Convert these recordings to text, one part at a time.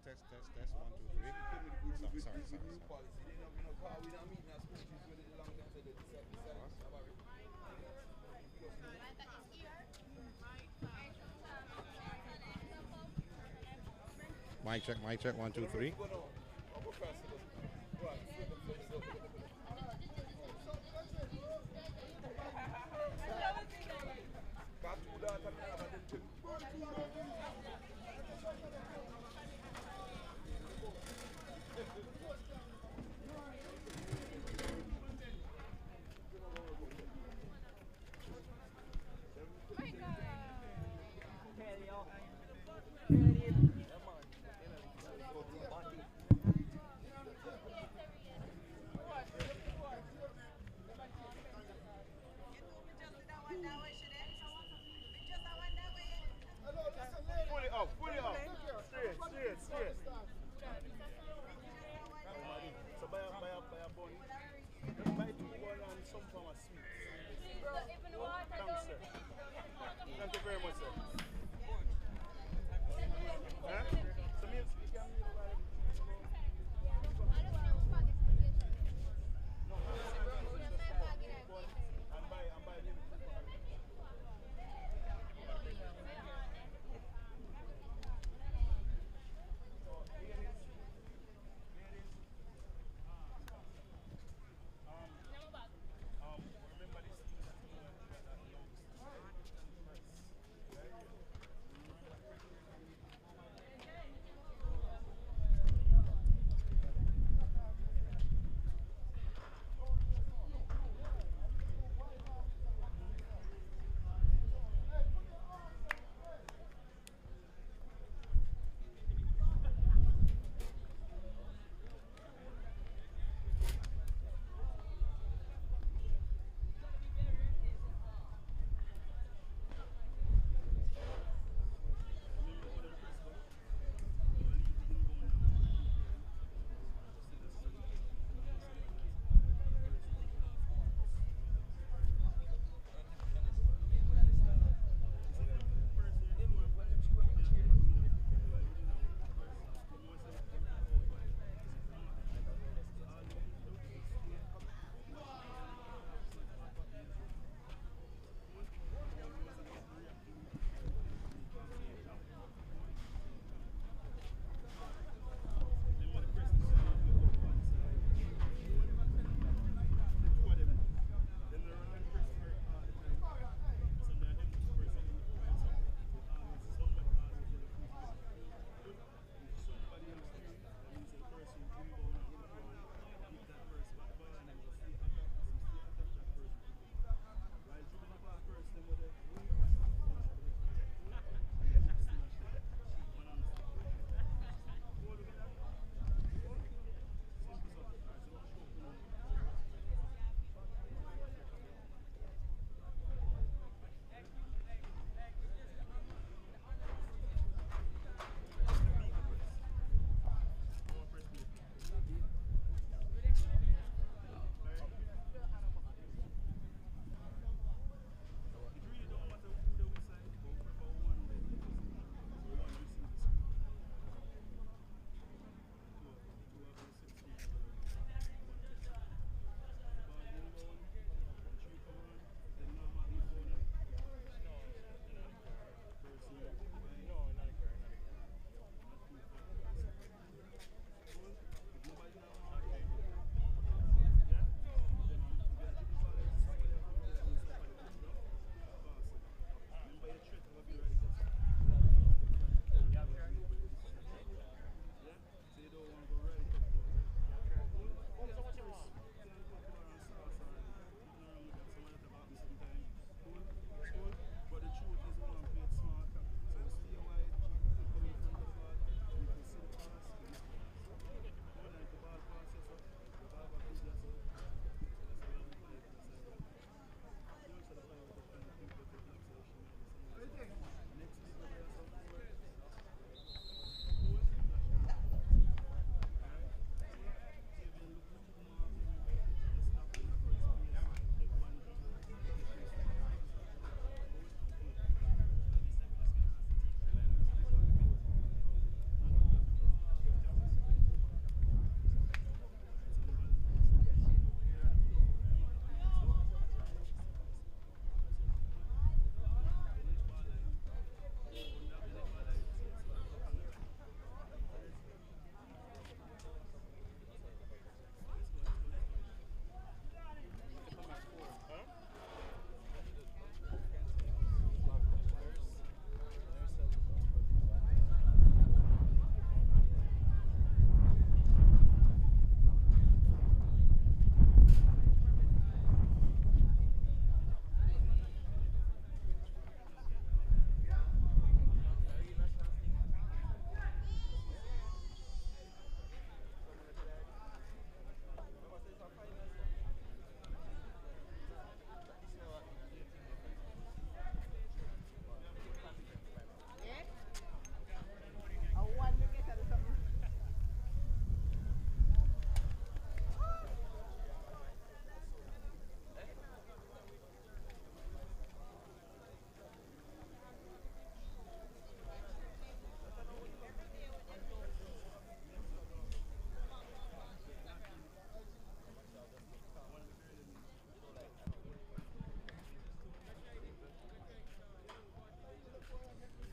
Test, test, test. One, two, three. Sorry. Mic check. One, two, three. Pull it up. Straight. So buy a bun. Just buy two bun and some form of sweet. Thanks, sir. Thank you very much, sir. Huh? So me, you can and buy remember this thing that you want to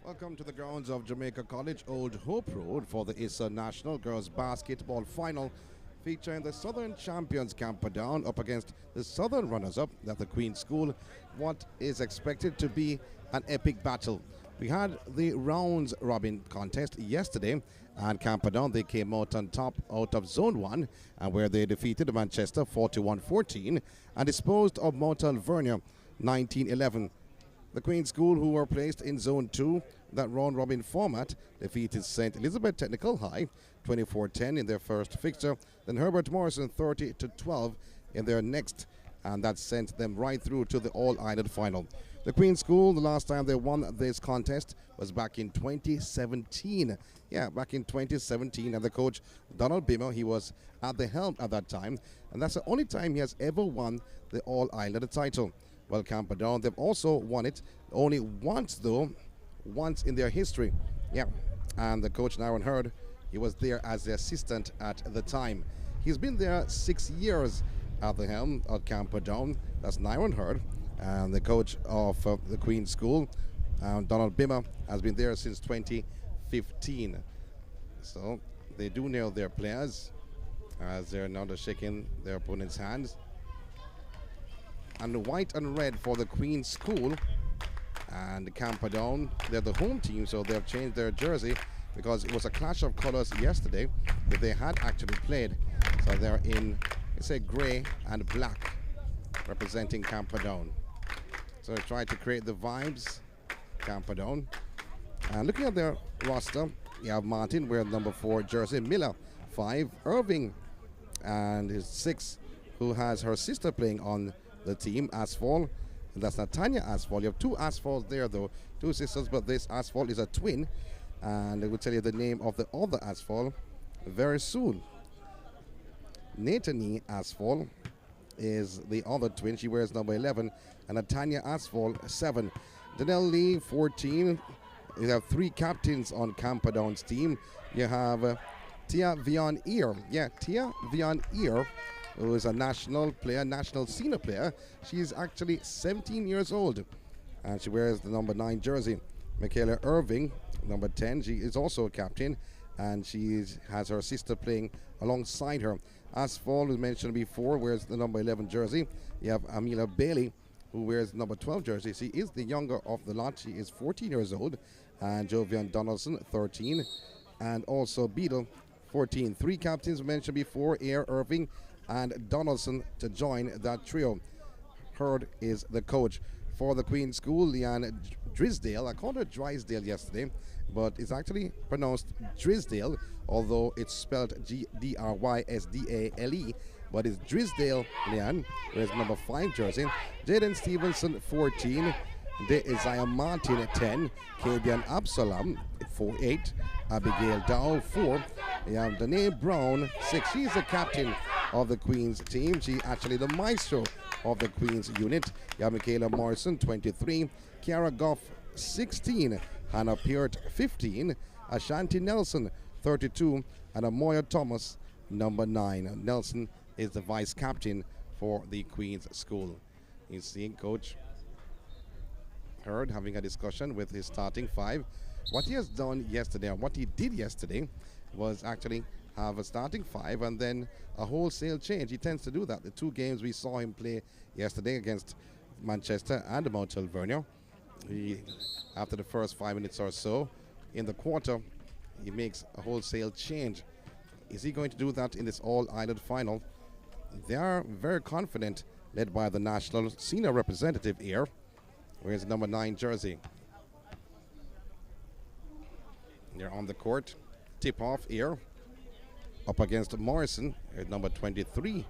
Welcome to the grounds of Jamaica College, Old Hope Road, for the ISSA National Girls Basketball Final, featuring the Southern champions Camperdown up against the Southern runners-up, that the Queen's School. What is expected to be an epic battle. We had the rounds robin contest yesterday, and Camperdown, they came out on top out of Zone 1, and where they defeated Manchester 41-14 and disposed of Mount Alvernia 19-11. The Queen's School, who were placed in Zone 2, that round robin format, defeated St. Elizabeth Technical High 24-10 in their first fixture, then Herbert Morrison 30-12 in their next, and that sent them right through to the All-Ireland final. The Queen's School, the last time they won this contest was back in 2017. Yeah, back in 2017, and the coach, Donald Bimmer, he was at the helm at that time, and that's the only time he has ever won the All-Ireland title. Well, Camperdown, they've also won it only once, though, once in their history. Yeah, and the coach, Aaron Hurd, he was there as the assistant at the time. He's been there 6 years at the helm at Camperdown. That's Nyron Hurd, and the coach of the Queen's School, Donald Bimmer, has been there since 2015. So they do know their players as they're now shaking their opponent's hands. And white and red for the Queen's School, and Camperdown, they're the home team, so they've changed their jersey because it was a clash of colors yesterday that they had actually played. So they're in, it's a gray and black representing Camperdown. So they try to create the vibes, Camperdown. And looking at their roster, you have Martin wearing number 4 jersey, Miller 5, Irving and his 6, who has her sister playing on the team, Asphalt, and that's Natanya Asphalt. You have 2 Asphalts there, though, 2 sisters, but this Asphalt is a twin, and I will tell you the name of the other Asphalt very soon. Nathanie Asphalt is the other twin. She wears number 11, and Natanya Asphalt 7. Danelle Lee 14. You have 3 captains on Camperdown's team. You have Tia Vion Ear. Yeah, Tia Vion Ear, who is a national player, national senior player. She's actually 17 years old, and she wears the number 9 jersey. Michaela Irving, number 10, she is also a captain, and she has her sister playing alongside her. Asphalt, as mentioned before, wears the number 11 jersey. You have Amelia Bailey, who wears number 12 jersey. She is the younger of the lot. She is 14 years old. And Jovian Donaldson, 13, and also Beadle, 14. 3 captains mentioned before, Air Irving and Donaldson to join that trio. Hurd is the coach. For the Queen's School, Leanne Drisdale, I called her Drysdale yesterday, but it's actually pronounced Drisdale, although it's spelled Drysdale, but it's Drisdale Leanne, wears number 5 jersey. Jaden Stevenson, 14. Isaiah Martin at 10, Kadian Absalom 4-8, Abigail Dow 4, you have Danae Brown 6. She's the captain of the Queen's team. She actually the maestro of the Queen's unit. You have Michaela Morrison 23, Kiara Goff 16, Hannah Peart 15, Ashanti Nelson 32, and Amoya Thomas number 9. Nelson is the vice captain for the Queen's School. You see Coach Hurd having a discussion with his starting 5. What he has done yesterday, and what he did yesterday, was actually have a starting 5 and then a wholesale change. He tends to do that. The 2 games we saw him play yesterday against Manchester and Mount Alvernia, after the first 5 minutes or so in the quarter, he makes a wholesale change. Is he going to do that in this All-Ireland final? They are very confident, led by the national senior representative here. Where's number 9 jersey? They're on the court. Tip-off here. Up against Morrison, at number 23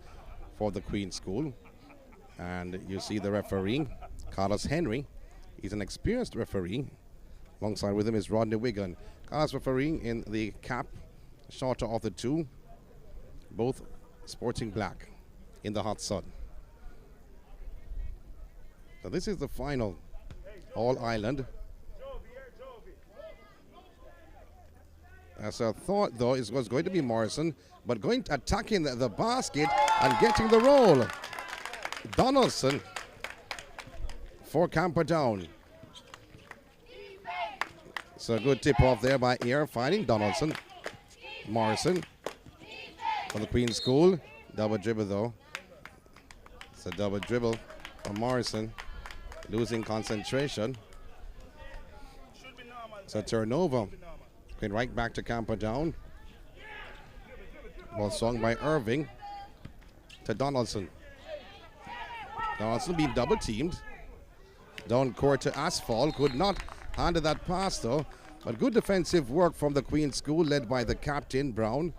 for the Queen's School. And you see the referee, Carlos Henry. He's an experienced referee. Alongside with him is Rodney Wigan. Carlos refereeing in the cap, shorter of the 2. Both sporting black in the hot sun. So this is the final All-Ireland. As I thought, though, it was going to be Morrison, but attacking the basket and getting the roll. Donaldson for Camperdown. So a good tip off there by Air, finding Donaldson. Morrison from the Queen's School. Double dribble though. It's a double dribble from Morrison. Losing concentration. So turnover. Going right back to Camperdown. Ball swung by Irving to Donaldson. Donaldson being double teamed. Down court to Asphalt. Could not handle that pass though. But good defensive work from the Queen's School, led by the captain, Brown.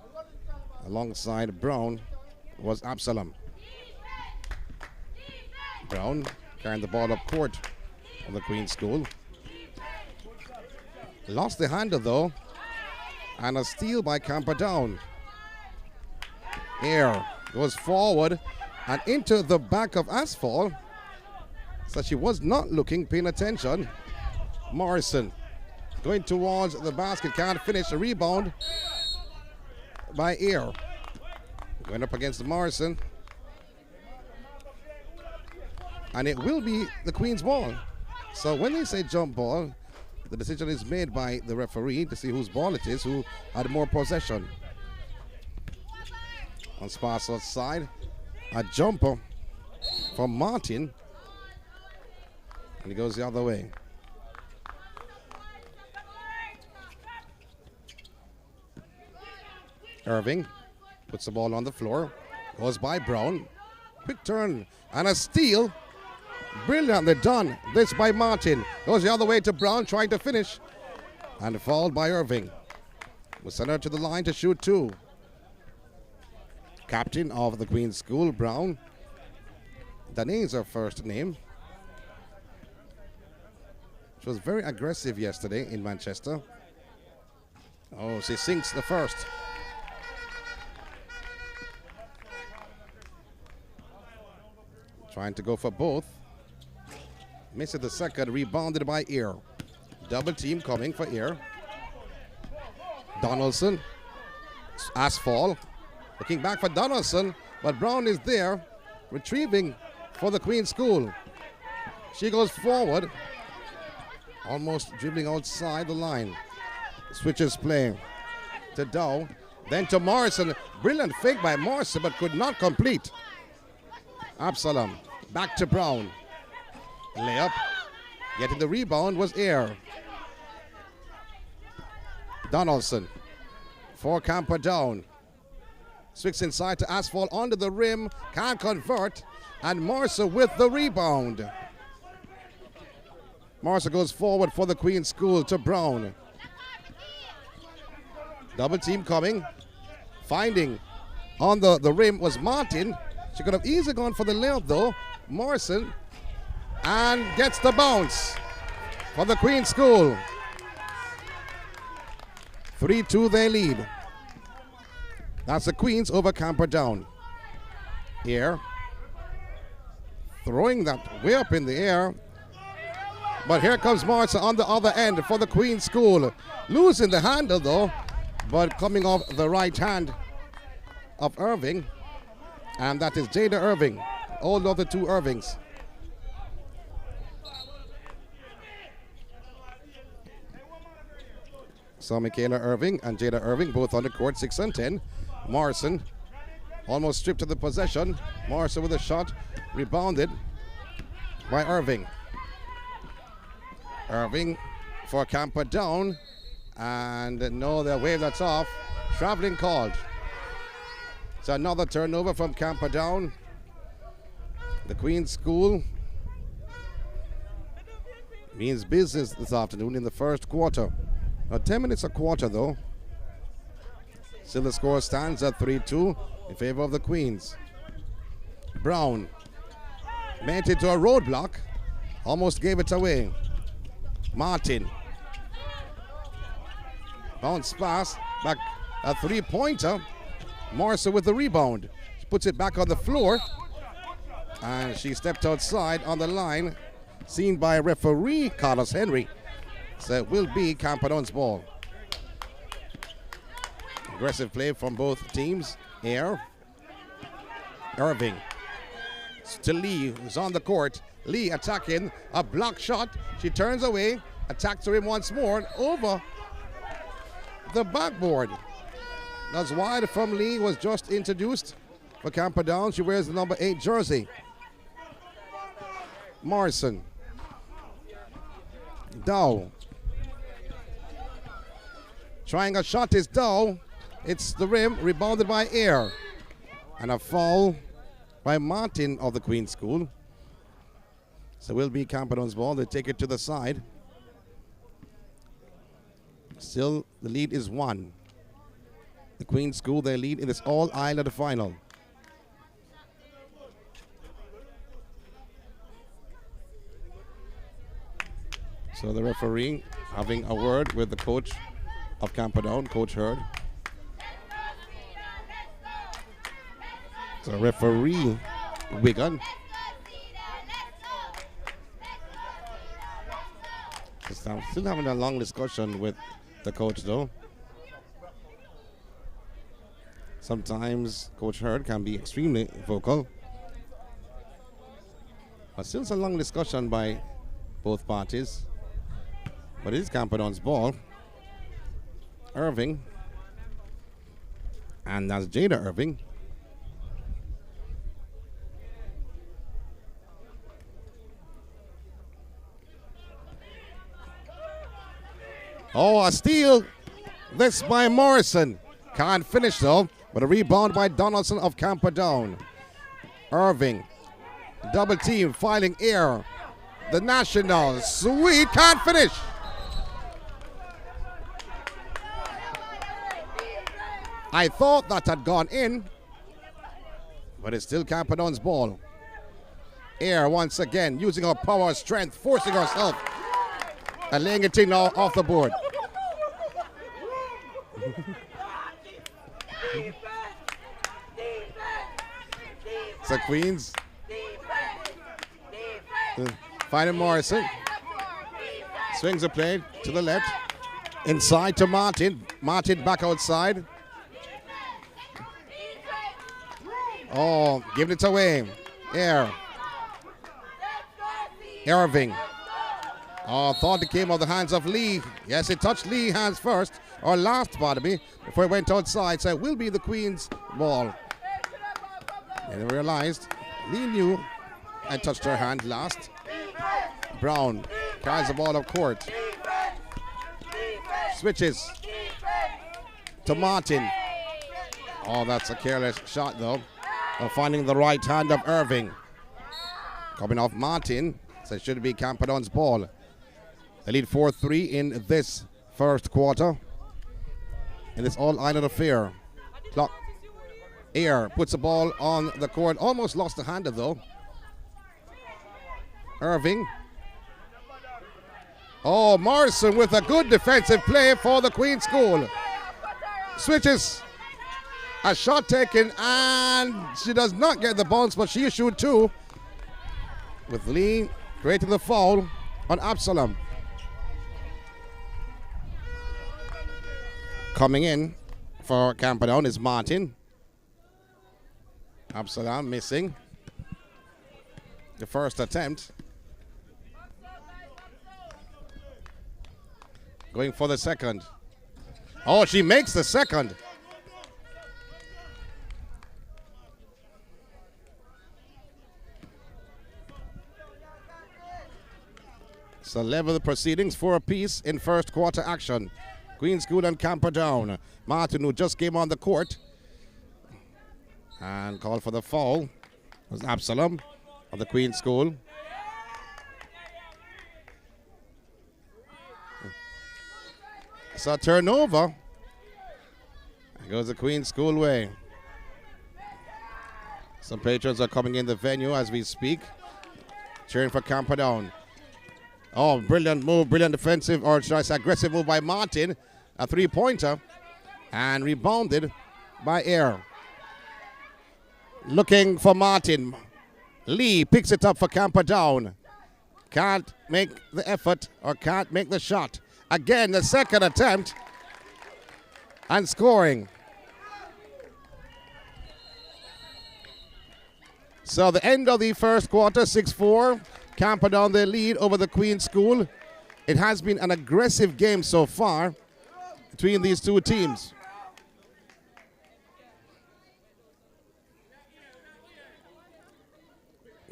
Alongside Brown was Absalom. Brown carrying the ball up court on the Queen's School. Lost the handle though. And a steal by Camperdown. Air goes forward and into the back of Asphalt. So she was not looking, paying attention. Morrison going towards the basket, can't finish. A rebound by Air. Going up against Morrison. And it will be the Queen's ball. So when they say jump ball, the decision is made by the referee to see whose ball it is, who had more possession. On Sparso's side, a jumper from Martin. And he goes the other way. Irving puts the ball on the floor. Goes by Brown. Quick turn and a steal. Brilliantly done. This by Martin. Goes the other way to Brown, trying to finish. And fouled by Irving. Was sent out to the line to shoot two. Captain of the Queen's School, Brown. Danae is her first name. She was very aggressive yesterday in Manchester. Oh, she sinks the first. Trying to go for both. Misses the second, rebounded by Air. Double team coming for Air. Donaldson. Asphalt. Looking back for Donaldson, but Brown is there, retrieving for the Queen's School. She goes forward, almost dribbling outside the line. Switches play to Dow, then to Morrison. Brilliant fake by Morrison, but could not complete. Absalom, back to Brown. Layup, getting the rebound was Air. Donaldson, for Camperdown. Swings inside to Asphalt, under the rim, can't convert, and Morrison with the rebound. Morrison goes forward for the Queen's School to Brown. Double team coming. Finding on the rim was Martin. She could have easily gone for the layup though. Morrison, and gets the bounce for the Queen's School. 3-2 they lead. That's the Queens over Camperdown. Here. Throwing that way up in the air. But here comes Morrison on the other end for the Queen's School. Losing the handle though, but coming off the right hand of Irving. And that is Jada Irving. All of the two Irvings. So Michaela Irving and Jada Irving both on the court, 6 and 10. Morrison almost stripped of the possession. Morrison with a shot, rebounded by Irving. Irving for Camperdown, and no, the wave that's off. Traveling called. So another turnover from Camperdown. The Queen's School means business this afternoon in the first quarter. 10 minutes a quarter though. Still the score stands at 3-2 in favor of the Queens. Brown made it to a roadblock, almost gave it away. Martin. Bounce pass, back a three-pointer. Morrison with the rebound. She puts it back on the floor. And she stepped outside on the line, seen by referee Carlos Henry. So it will be Camperdown's ball. Aggressive play from both teams. Air. Irving. To Lee, who's on the court. Lee attacking. A block shot. She turns away. Attack to him once more over the backboard. That's wide from Lee, was just introduced for Camperdown. She wears the number 8 jersey. Morrison. Dow. Trying a shot is Dow. It's the rim, rebounded by Air. And a foul by Martin of the Queen's School. So will be Camperdown's ball. They take it to the side. Still, the lead is 1. The Queen's School, their lead in this all-Ireland final. So the referee having a word with the coach of Camperdown, Coach Hurd. So referee Wigan. I'm still having a long discussion with the coach though. Sometimes Coach Hurd can be extremely vocal. But still it's a long discussion by both parties. But it is Camperdown's ball. Irving. And that's Jada Irving. Oh, a steal. This by Morrison. Can't finish though. But a rebound by Donaldson of Camperdown. Irving. Double team, filing Air. The National. Sweet. Can't finish. I thought that had gone in. But it's still Camperdown's ball. Air once again using her power, strength, forcing herself. And laying it in now off the board. So Queens. Finding Morrison. Swings the play to the left. Inside to Martin. Martin back outside. Oh, giving it away. Air. Irving. Oh, thought it came out of the hands of Lee. Yes, it touched Lee's hands first, or last, pardon me, before it went outside. So it will be the Queen's ball. And they realized Lee knew and touched her hand last. Brown carries the ball up court. Switches to Martin. Oh, that's a careless shot, though. Finding the right hand of Irving. Coming off Martin, so it should be Camperdown's ball. They lead 4-3 in this first quarter. In this all-Ireland affair. Clock. Air puts the ball on the court. Almost lost the handle though. Irving. Oh, Morrison with a good defensive play for the Queen's School. Switches. A shot taken and she does not get the bounce, but she issued two. With Lee creating the foul on Absalom. Coming in for Camperdown is Martin. Absalom missing the first attempt. Going for the second. Oh, she makes the second. So level the proceedings for a piece in first quarter action. Queen's School and Camperdown. Martin, who just came on the court and called for the foul, was Absalom of the Queen's School. So turnover. There goes the Queen's School way. Some patrons are coming in the venue as we speak, cheering for Camperdown. Oh, brilliant move, brilliant defensive, or should I say aggressive move by Martin. A three-pointer. And rebounded by Air. Looking for Martin. Lee picks it up for Camperdown. Can't make the effort or can't make the shot. Again, the second attempt. And scoring. So the end of the first quarter, 6-4. Camperdown their lead over the Queen's School It has been an aggressive game so far between these two teams.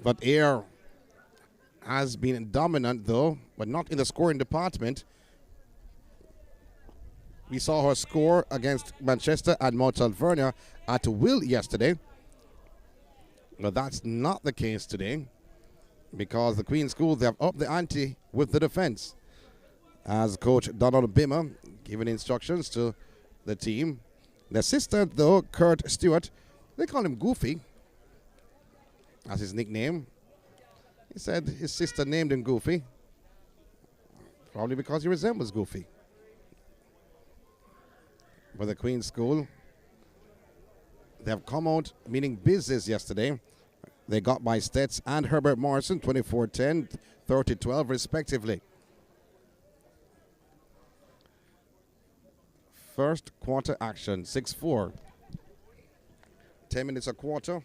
But Ayr has been dominant though, but not in the scoring department. We saw her score against Manchester and Mount Alvernia at will yesterday. But that's not the case today, because the Queen School, they have upped the ante with the defense. As Coach Donald Bimmer giving instructions to the team. The assistant though, Kurt Stewart, they call him Goofy as his nickname. He said his sister named him Goofy, probably because he resembles Goofy. But the Queen School, they have come out meaning business yesterday. They got by Stets and Herbert Morrison, 24-10, 30-12 respectively. First quarter action, 6-4. 10 minutes a quarter.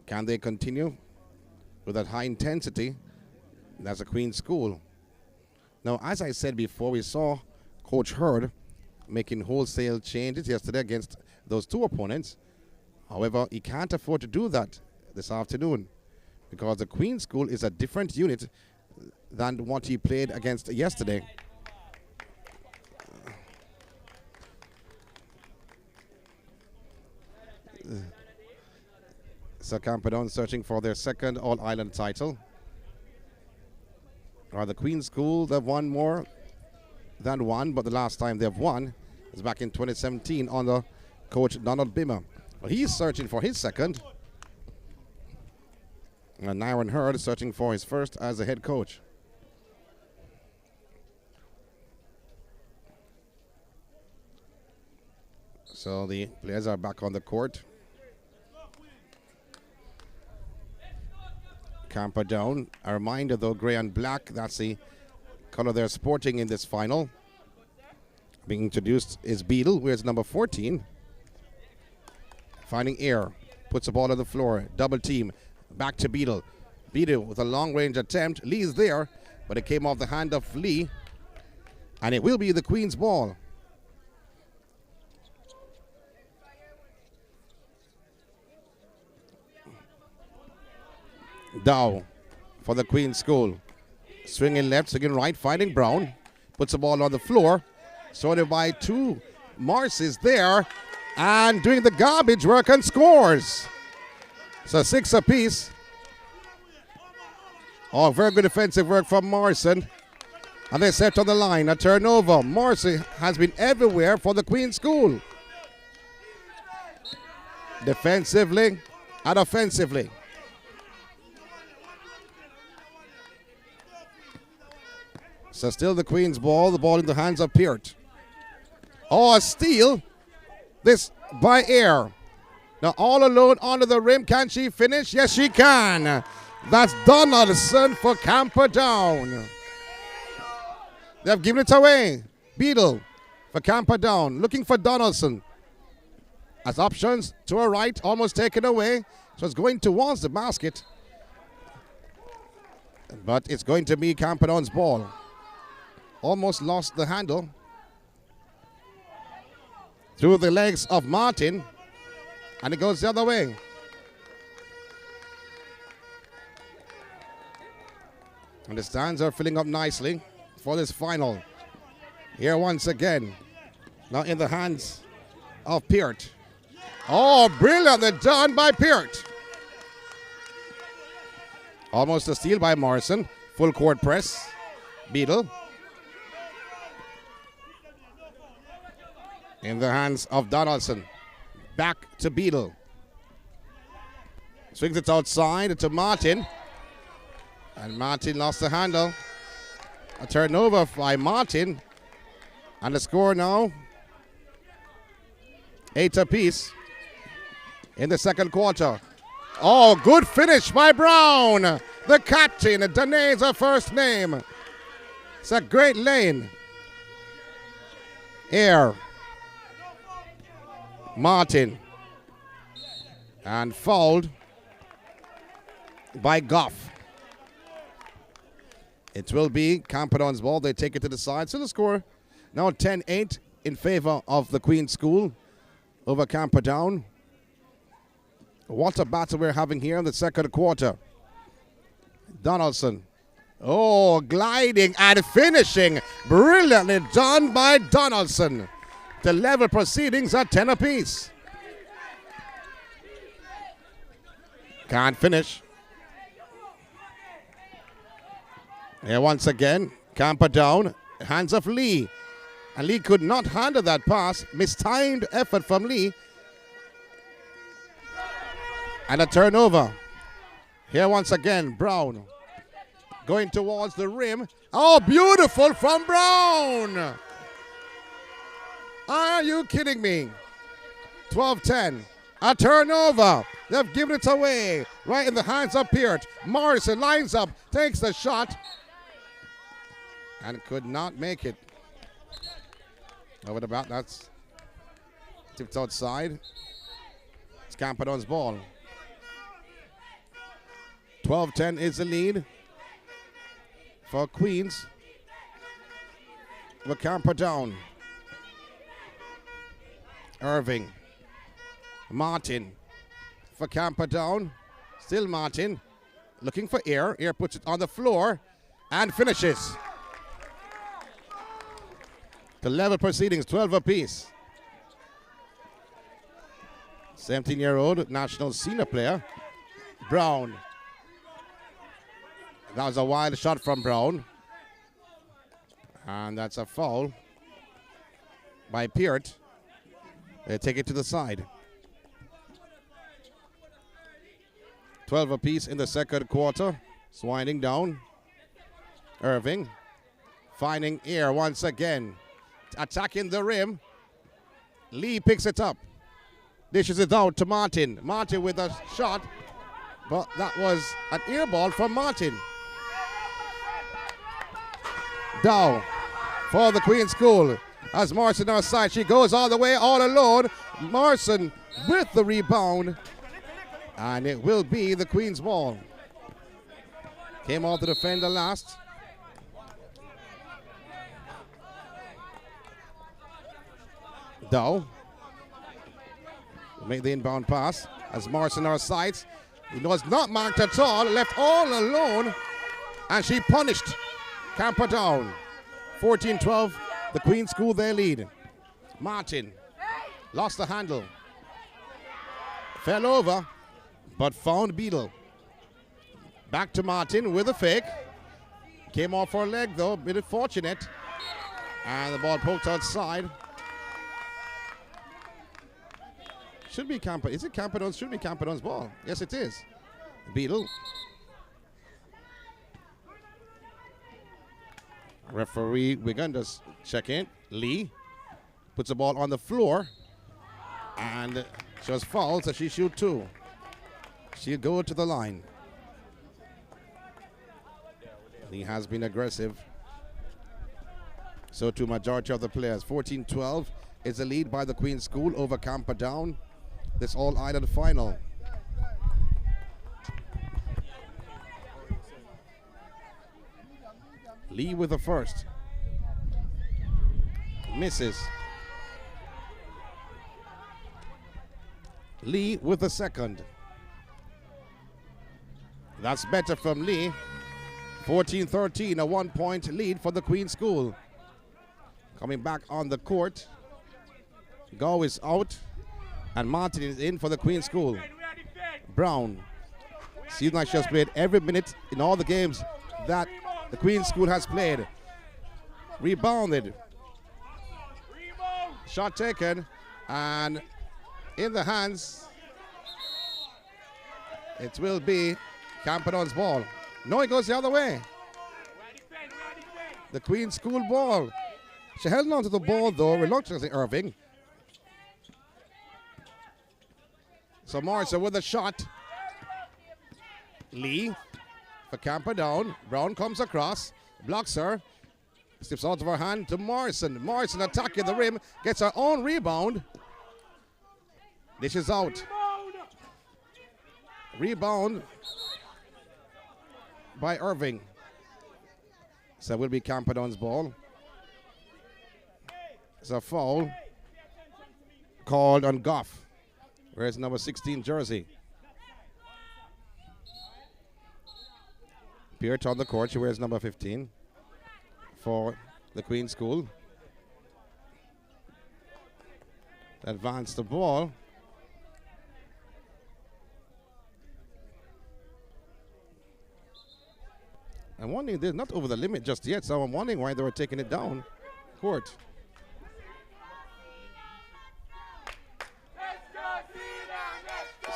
Can they continue with that high intensity? That's a Queen School. Now, as I said before, we saw Coach Hurd making wholesale changes yesterday against those two opponents. However, he can't afford to do that this afternoon, because the Queen School is a different unit than what he played against yesterday. So Camperdown searching for their second All-Ireland title. The Queen School, they've won more than one, but the last time they've won is back in 2017 under Coach Donald Bimmer. Well, he's searching for his second. And Nyron Hurd searching for his first as a head coach. So the players are back on the court. Camperdown, a reminder though, grey and black, that's the color they're sporting in this final. Being introduced is Beadle, where's number 14. Finding Ayr, puts the ball on the floor, double team, back to Beadle. Beadle with a long range attempt, Lee's there, but it came off the hand of Lee, and it will be the Queen's ball. Dow for the Queen School. Swinging left, swinging right, finding Brown. Puts the ball on the floor. Sorted by two. Morse is there and doing the garbage work and scores. So 6 apiece. Oh, very good defensive work from Morrison. And they set on the line. A turnover. Morrison has been everywhere for the Queen School. Defensively and offensively. So still the Queen's ball, the ball in the hands of Peart. Oh, a steal. This by Ayr. Now all alone under the rim. Can she finish? Yes, she can. That's Donaldson for Camperdown. They've given it away. Beadle for Camperdown. Looking for Donaldson. As options to her right, almost taken away. So it's going towards the basket. But it's going to be Camperdown's ball. Almost lost the handle. Through the legs of Martin. And it goes the other way. And the stands are filling up nicely for this final. Here once again. Now in the hands of Peart. Oh, brilliantly done by Peart. Almost a steal by Morrison. Full court press. Beadle. In the hands of Donaldson. Back to Beadle. Swings it outside to Martin. And Martin lost the handle. A turnover by Martin. And the score now, 8 apiece in the second quarter. Oh, good finish by Brown. The captain, Danae's her first name. It's a great lane. Ayr. Martin. And fouled by Goff. It will be Camperdown's ball. They take it to the side. So the score now 10-8 in favor of the Queen's School over Camperdown. What a battle we're having here in the second quarter. Donaldson. Oh, gliding and finishing. Brilliantly done by Donaldson. The level proceedings are 10 apiece. Can't finish. Here once again, Camperdown, hands of Lee. And Lee could not handle that pass. Mistimed effort from Lee. And a turnover. Here once again, Brown. Going towards the rim. Oh, beautiful from Brown. Are you kidding me? 12-10. A turnover. They've given it away. Right in the hands of Peart. Morrison lines up, takes the shot. And could not make it. Over the back, that's tipped outside. It's Camperdown's ball. 12-10 is the lead for Queens. The Camperdown. Irving. Martin for Camperdown. Still Martin. Looking for Air. Air puts it on the floor and finishes. The level proceedings, 12 apiece. 17-year-old national senior player, Brown. That was a wild shot from Brown. And that's a foul by Peart. They take it to the side. 12 apiece in the second quarter. It's winding down. Irving finding Air once again. Attacking the rim. Lee picks it up. Dishes it out to Martin. Martin with a shot. But that was an air ball from Martin. Dow for the Queen's School. As Morrison on her side, she goes all the way, all alone. Morrison with the rebound. And it will be the Queen's ball. Came off the defender last. Dow will make the inbound pass as Morrison on her sides. He was not marked at all, left all alone, and she punished Camperdown. 14-12, the Queen's School their lead. Martin lost the handle. Fell over, but found Beadle. Back to Martin with a fake. Came off her leg though, bit fortunate. And the ball poked outside. Should be Is it Camperdown's? Should be Camperdown's ball. Yes, it is. Beadle. Referee Wigan does check in. Lee puts the ball on the floor. And she was fouled, so she shoot two. She'll go to the line. Lee has been aggressive. So too majority of the players. 14-12 is the lead by the Queen's School over Camperdown. This all-island final. Lee with the first. Misses. Lee with the second. That's better from Lee. 14-13, a 1-point lead for the Queen's School. Coming back on the court. Go is out. And Martin is in for the Queen's School. Brown. Seems like she has played every minute in all the games that the Queen's School has played. Rebounded. Shot taken. And in the hands, it will be Camperdown's ball. No, it goes the other way. The Queen's School ball. She held on to the ball though, reluctantly, Irving. So Morrison with a shot. Lee for Camperdown. Brown comes across, blocks her, slips out of her hand to Morrison. Morrison attacking the rim, gets her own rebound. Dishes out. Rebound by Irving. So it will be Camperdown's ball. It's a foul called on Goff. Where's number 16 jersey? Peart on the court. She wears number 15 for the Queen School. Advance the ball. I'm wondering, they're not over the limit just yet, so I'm wondering why they were taking it down court.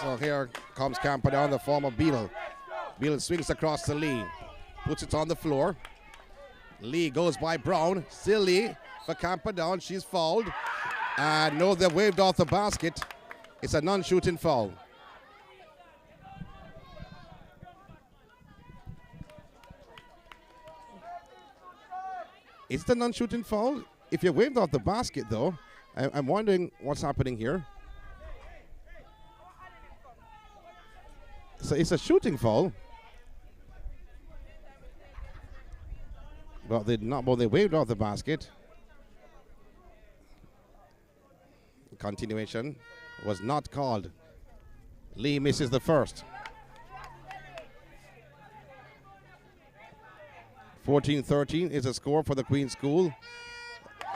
So here comes Camperdown, the former Beadle. Beadle swings across to Lee, puts it on the floor. Lee goes by Brown, still Lee for Camperdown. She's fouled. And no, they waved off the basket. It's a non-shooting foul. It's the non-shooting foul. If you waved off the basket, though, I'm wondering what's happening here. So it's a shooting foul. But they not. Well, they waved off the basket. Continuation was not called. Lee misses the first. 14-13 is the score for the Queen School.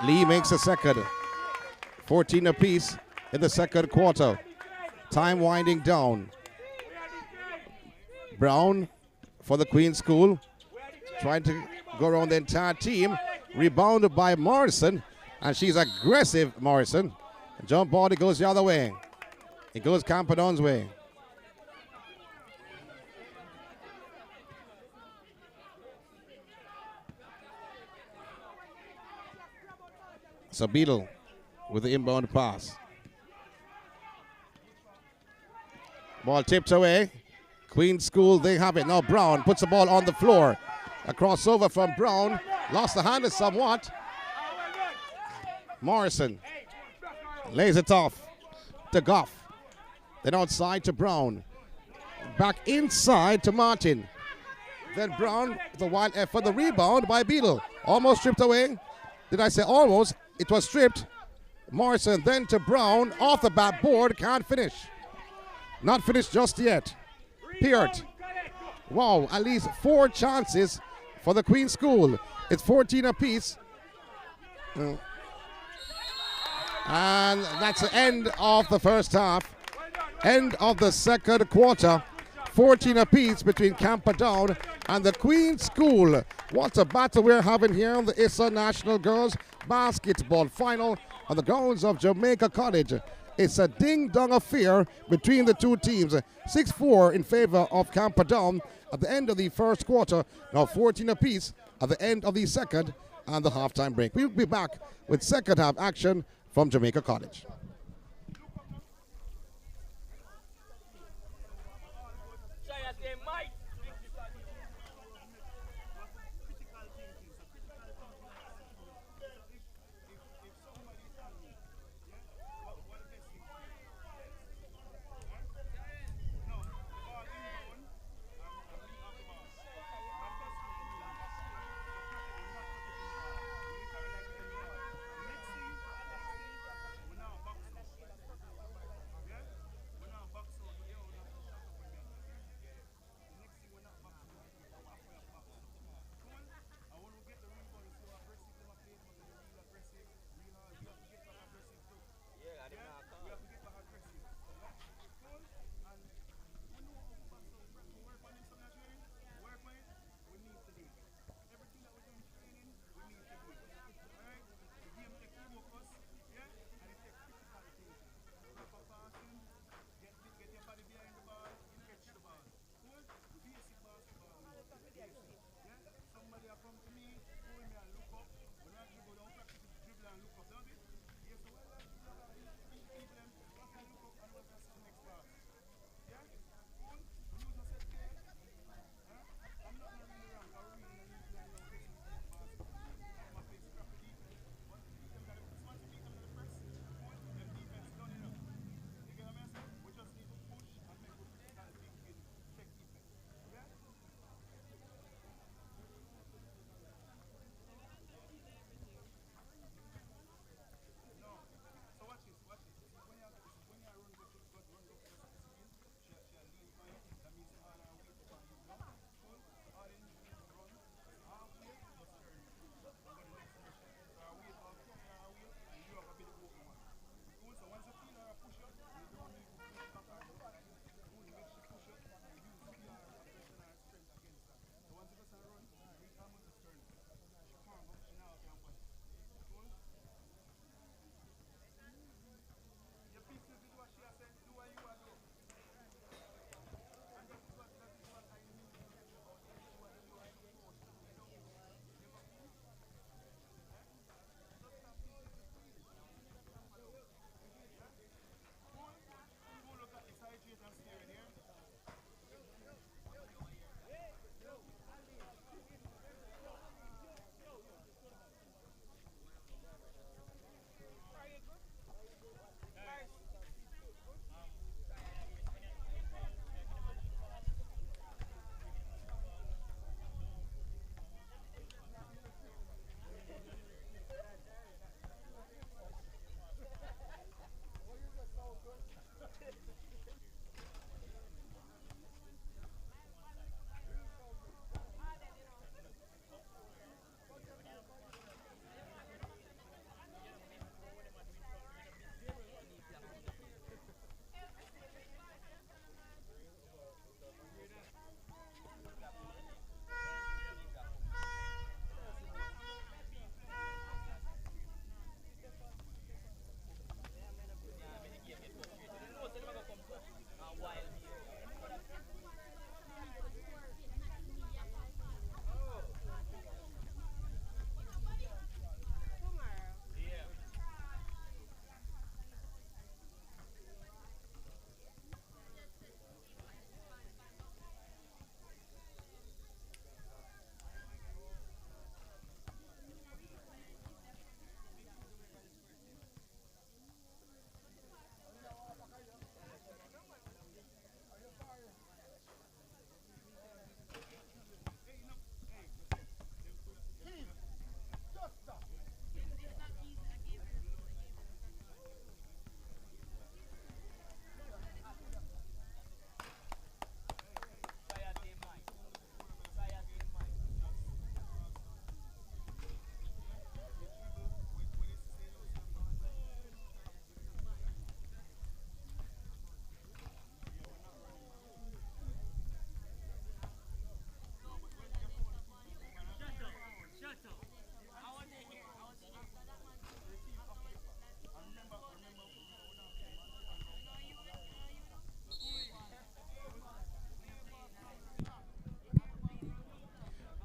Lee makes a second. 14 apiece in the second quarter. Time winding down. Brown for the Queen School. Trying to go around the entire team. Rebounded by Morrison. And she's aggressive, Morrison. Jump ball, it goes the other way. It goes Camperdown's way. So Beadle with the inbound pass. Ball tipped away. Queen School, they have it. Now Brown puts the ball on the floor. A crossover from Brown. Lost the handle somewhat. Morrison lays it off to Goff. Then outside to Brown. Back inside to Martin. Then Brown, the wild effort, the rebound by Beadle. Almost stripped away. Did I say almost? It was stripped. Morrison then to Brown. Off the backboard. Can't finish. Not finished just yet. Peart. Wow, at least 4 chances for the Queen School. It's 14 apiece. And that's the end of the first half. End of the second quarter. 14 apiece between Camperdown and the Queen School. What a battle we're having here on the ISSA National Girls Basketball Final on the grounds of Jamaica College. It's a ding-dong affair between the two teams. 6-4 in favor of Camperdown at the end of the first quarter. Now 14 apiece at the end of the second and the halftime break. We'll be back with second half action from Jamaica College.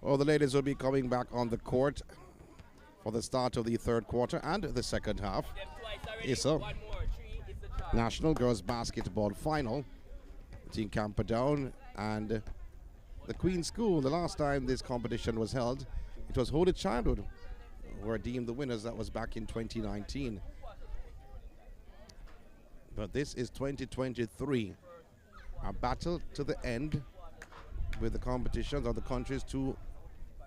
Well, the ladies will be coming back on the court for the start of the third quarter and the second half. ISSA National Girls Basketball Final between Camperdown and the Queen School. The last time this competition was held, it was Holy Childhood who were deemed the winners. That was back in 2019. But this is 2023. A battle to the end with the competitions of the country's two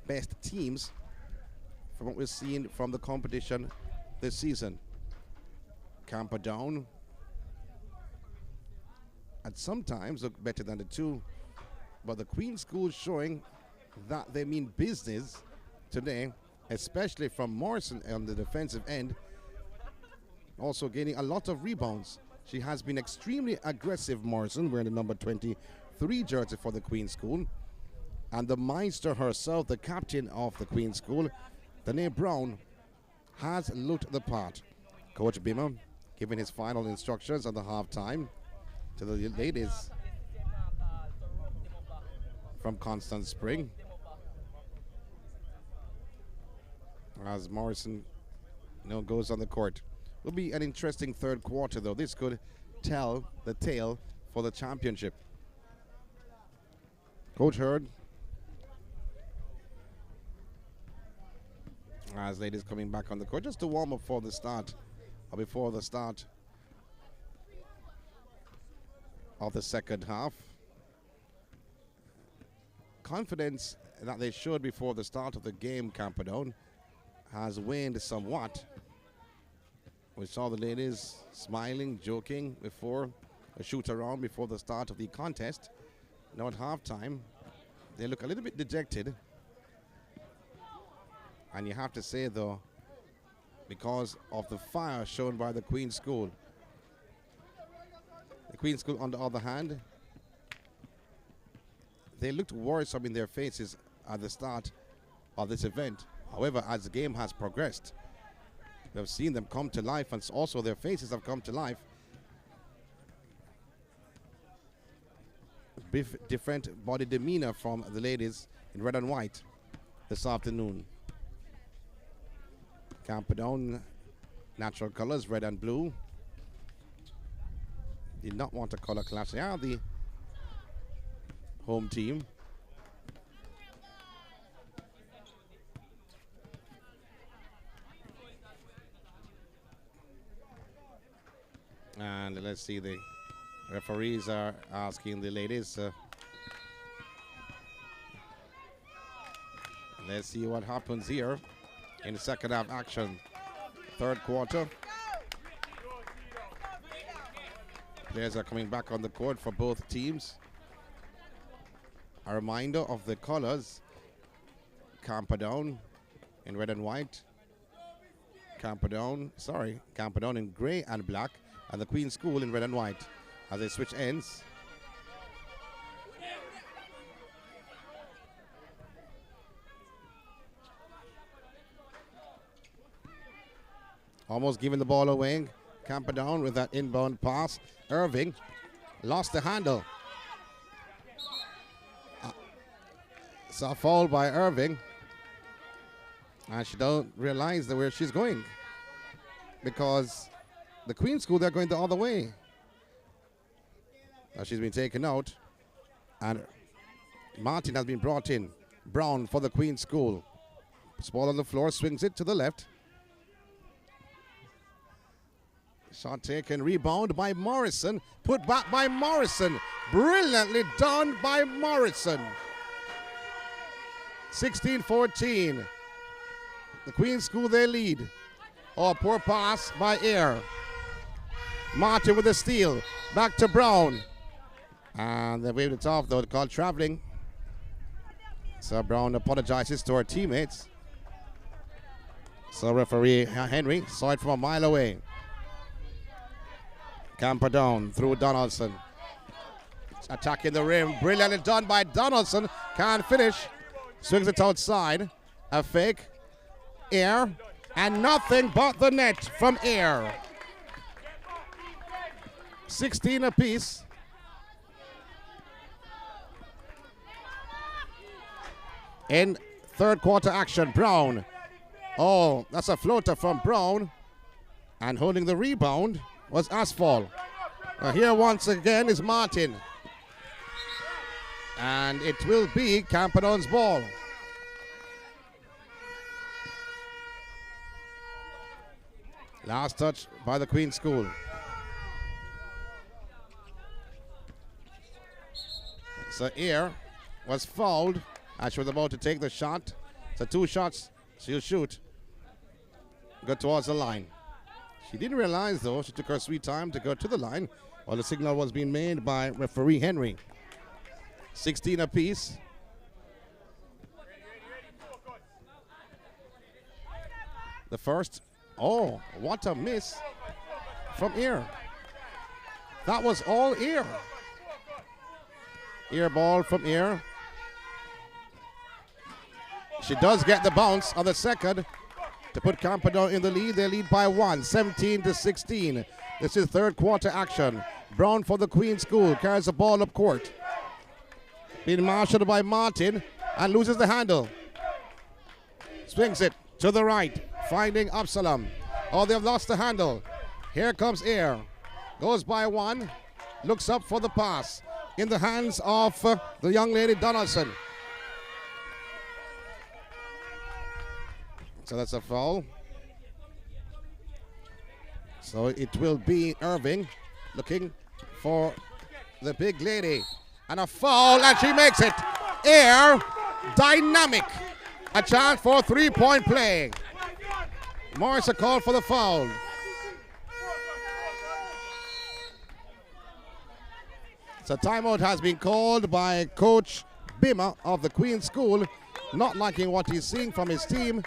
best teams from what we've seen from the competition this season. Camperdown at sometimes look better than the two, but the Queen School showing that they mean business today, especially from Morrison on the defensive end, also gaining a lot of rebounds. She has been extremely aggressive, Morrison, wearing the number 23 jersey for the Queen School. And the Meister herself, the captain of the Queen School, Danae Brown, has looked the part. Coach Bimmer giving his final instructions at the halftime to the ladies from Constant Spring. As Morrison goes on the court. Will be an interesting third quarter, though. This could tell the tale for the championship. Coach Hurd, as ladies coming back on the court, just to warm up for the start, or before the start of the second half. Confidence that they showed before the start of the game, Camperdown, has waned somewhat. We saw the ladies smiling, joking before a shoot around before the start of the contest. Now at halftime, they look a little bit dejected. And you have to say, though, because of the fire shown by the Queen School. The Queen School, on the other hand, they looked worrisome in their faces at the start of this event. However, as the game has progressed, we've seen them come to life, and also their faces have come to life. Different body demeanor from the ladies in red and white this afternoon. Camperdown, natural colors, red and blue. Did not want a color clash. They are the home team. And let's see, the referees are asking the ladies. Let's see what happens here in the second half action. Third quarter. Players are coming back on the court for both teams. A reminder of the colors. Camperdown in red and white. Camperdown in gray and black. And the Queen School in red and white as they switch ends. Almost giving the ball away. Camperdown with that inbound pass. Irving lost the handle. Saw a foul by Irving. And she don't realize where she's going. Because the Queen School, they're going the other way. Now she's been taken out. And Martin has been brought in. Brown for the Queen School. Ball on the floor, swings it to the left. Shot taken, rebound by Morrison. Put back by Morrison. Brilliantly done by Morrison. 16-14. The Queen School, they lead. Oh, poor pass by Air. Martin with the steal. Back to Brown. And they waved it off, though, called traveling. So Brown apologizes to her teammates. So referee Henry saw it from a mile away. Camperdown through Donaldson. Attacking the rim. Brilliantly done by Donaldson. Can't finish. Swings it outside. A fake. Air. And nothing but the net from Air. 16 apiece. In third quarter action. Brown. Oh, that's a floater from Brown. And holding the rebound was Asphalt. Here once again is Martin. And it will be Camperdown's ball. Last touch by the Queen School. So Air was fouled as she was about to take the shot. So 2 shots she'll shoot. Go towards the line. She didn't realize though, she took her sweet time to go to the line while the signal was being made by referee Henry. 16 apiece. The first, oh, what a miss from Air. That was all Air. Air ball from Air. She does get the bounce on the second to put Camperdown in the lead. They lead by 1, 17-16. This is third quarter action. Brown for the Queen School carries the ball up court. Being marshaled by Martin and loses the handle. Swings it to the right, finding Absalom. Oh, they've lost the handle. Here comes Air. Goes by 1, looks up for the pass. In the hands of the young lady Donaldson. So that's a foul. So it will be Irving looking for the big lady. And a foul, and she makes it. Air, dynamic. A chance for 3-point play. Morris a call for the foul. So timeout has been called by Coach Bima of the Queen School, not liking what he's seeing from his team.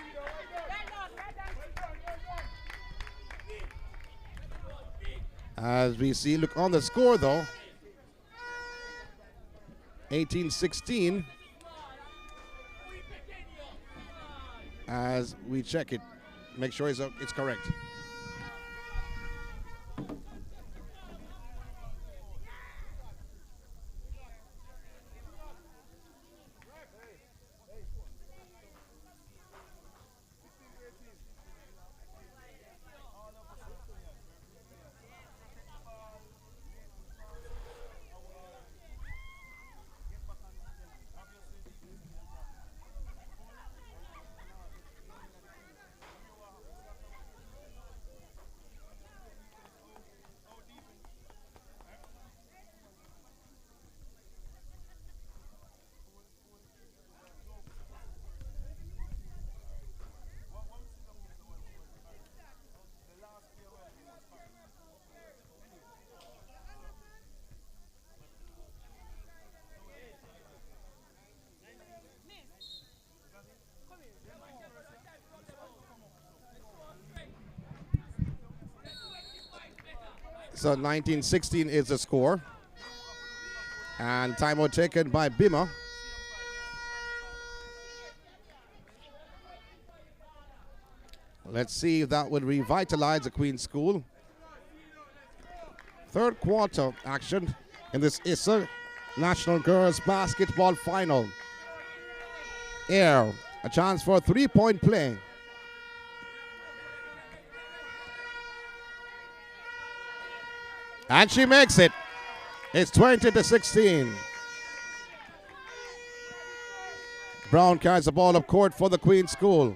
As we see, look on the score though, 18-16. As we check it, make sure it's correct. So 19-16 is the score. And timeout taken by Bima. Let's see if that would revitalize the Queen School. Third quarter action in this ISSA National Girls Basketball Final. Air, a chance for a 3-point play. And she makes it. It's 20-16. Brown carries the ball up court for the Queen School.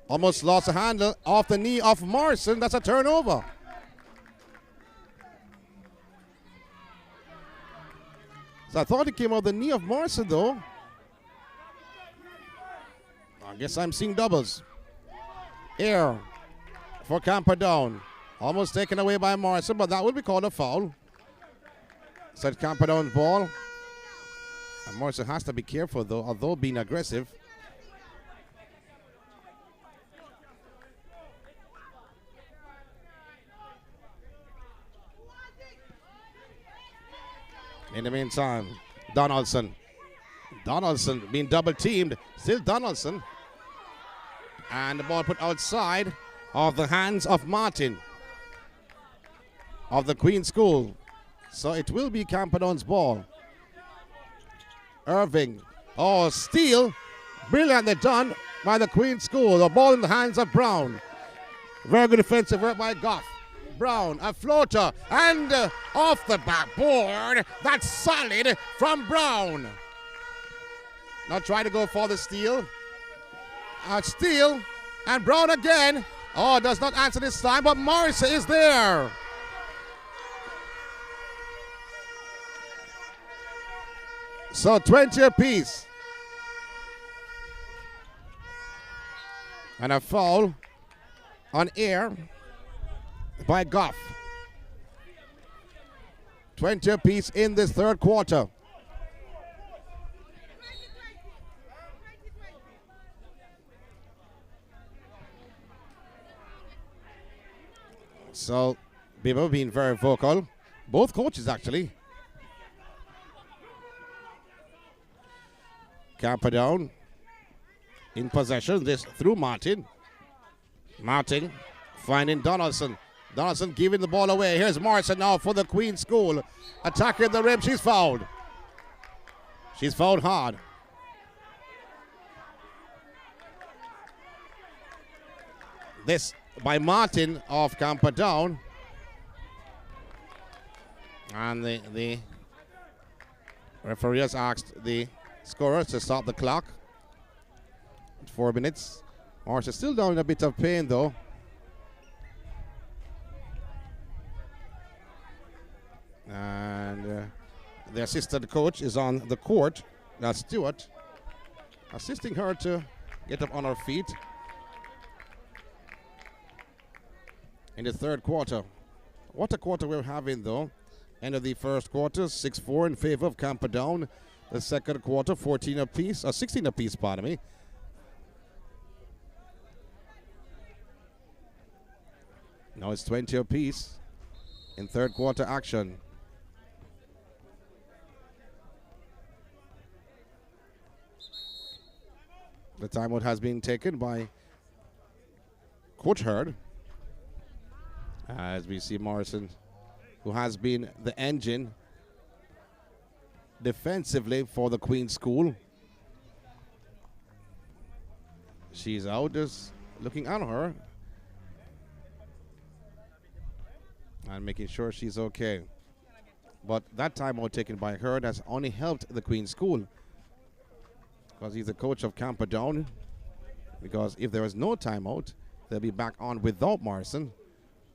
Almost lost a handle off the knee of Morrison. That's a turnover. So I thought it came off the knee of Morrison though. I guess I'm seeing doubles. Air for Camperdown. Almost taken away by Morrison, but that will be called a foul. Set Camperdown's ball. And Morrison has to be careful though, although being aggressive. In the meantime, Donaldson being double teamed. Still Donaldson. And the ball put outside of the hands of Martin of the Queen School. So it will be Camperdown's ball. Irving Oh, steal. Brilliantly done by the Queen School. The ball in the hands of Brown. Very good defensive work by Goff. Brown, a floater, and off the backboard. That's solid from Brown. Now try to go for the steal. Steal, and Brown again. Oh, does not answer this time, but Morrissey is there. So 20 apiece. And a foul on air by Goff. 20 apiece in this third quarter. So, people have been very vocal. Both coaches, actually. Camperdown in possession. This through Martin. Martin finding Donaldson. Donaldson giving the ball away. Here's Morrison now for the Queen School. Attacking the rim. She's fouled. She's fouled hard. This by Martin of Camperdown. And the referee has asked the scorers to stop the clock. 4 minutes. Morrison still down in a bit of pain though. And the assistant coach is on the court. That's Stewart, assisting her to get up on her feet. In the third quarter. What a quarter we're having though. End of the first quarter, 6-4 in favor of Camperdown. The second quarter, 14 apiece, 16 apiece, pardon me. Now it's 20 apiece in third quarter action. The timeout has been taken by Coach Hurd. As we see Morrison, who has been the engine defensively for the Queen School. She's out, just looking at her and making sure she's okay. But that timeout taken by Hurd has only helped the Queen School because he's the coach of Camperdown. Because if there is no timeout, they'll be back on without Morrison.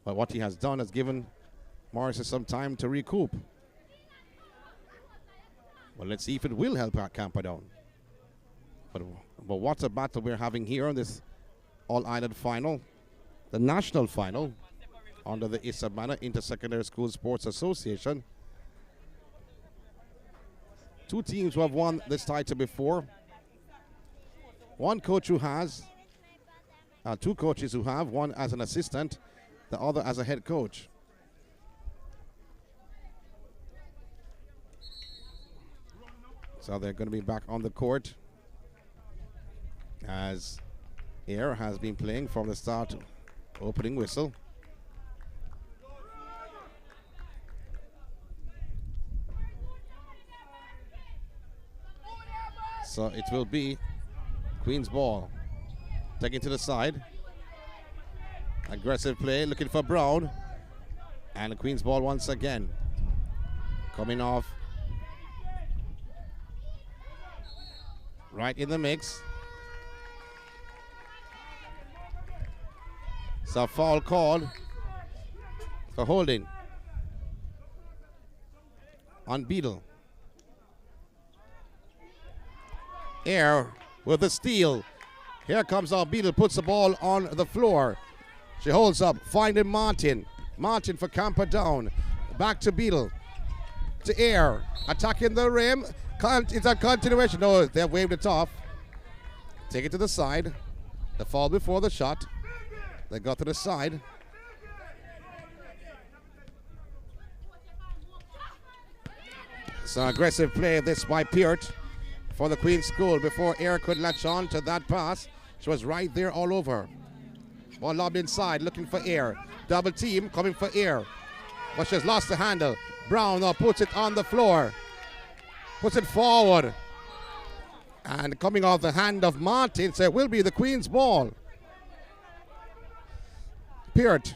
But what he has done has given Morrison some time to recoup. Well, let's see if it will help out Camperdown. But what a battle we're having here on this All-Ireland final, the national final, under the ISSA banner, Inter-Secondary School Sports Association. Two teams who have won this title before. One coach who has, two coaches who have, one as an assistant, the other as a head coach. So they're going to be back on the court as Air has been playing from the start, opening whistle. So it will be Queen's ball. Taken to the side. Aggressive play, looking for Brown. And the Queen's ball once again. Coming off. Right in the mix. So foul called for holding on Beadle. Air with the steal. Here comes our Beadle, puts the ball on the floor. She holds up, finding Martin. Martin for Camperdown. Back to Beadle. To Air. Attacking the rim. It's a continuation. No, they have waved it off. Take it to the side. The fall before the shot. They got to the side. So aggressive play this by Peart for the Queen School before Air could latch on to that pass. She was right there all over. Ball lobbed inside, looking for Air. Double team coming for Air. But she's lost the handle. Brown now puts it on the floor. Puts it forward. And coming off the hand of Martin, so it will be the Queen's ball. Peart,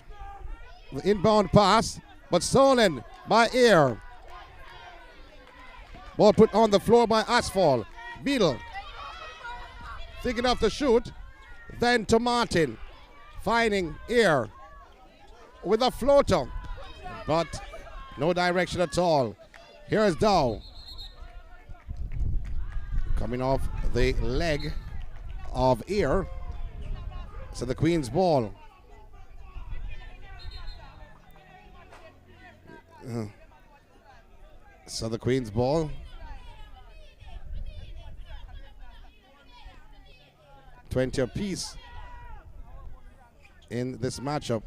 the inbound pass, but stolen by Air. Ball put on the floor by Asphalt. Beadle, thinking of the shoot, then to Martin, finding Air with a floater, but no direction at all. Here is Dow, coming off the leg of Air. So the Queen's ball. So the Queen's ball. 20 apiece in this matchup.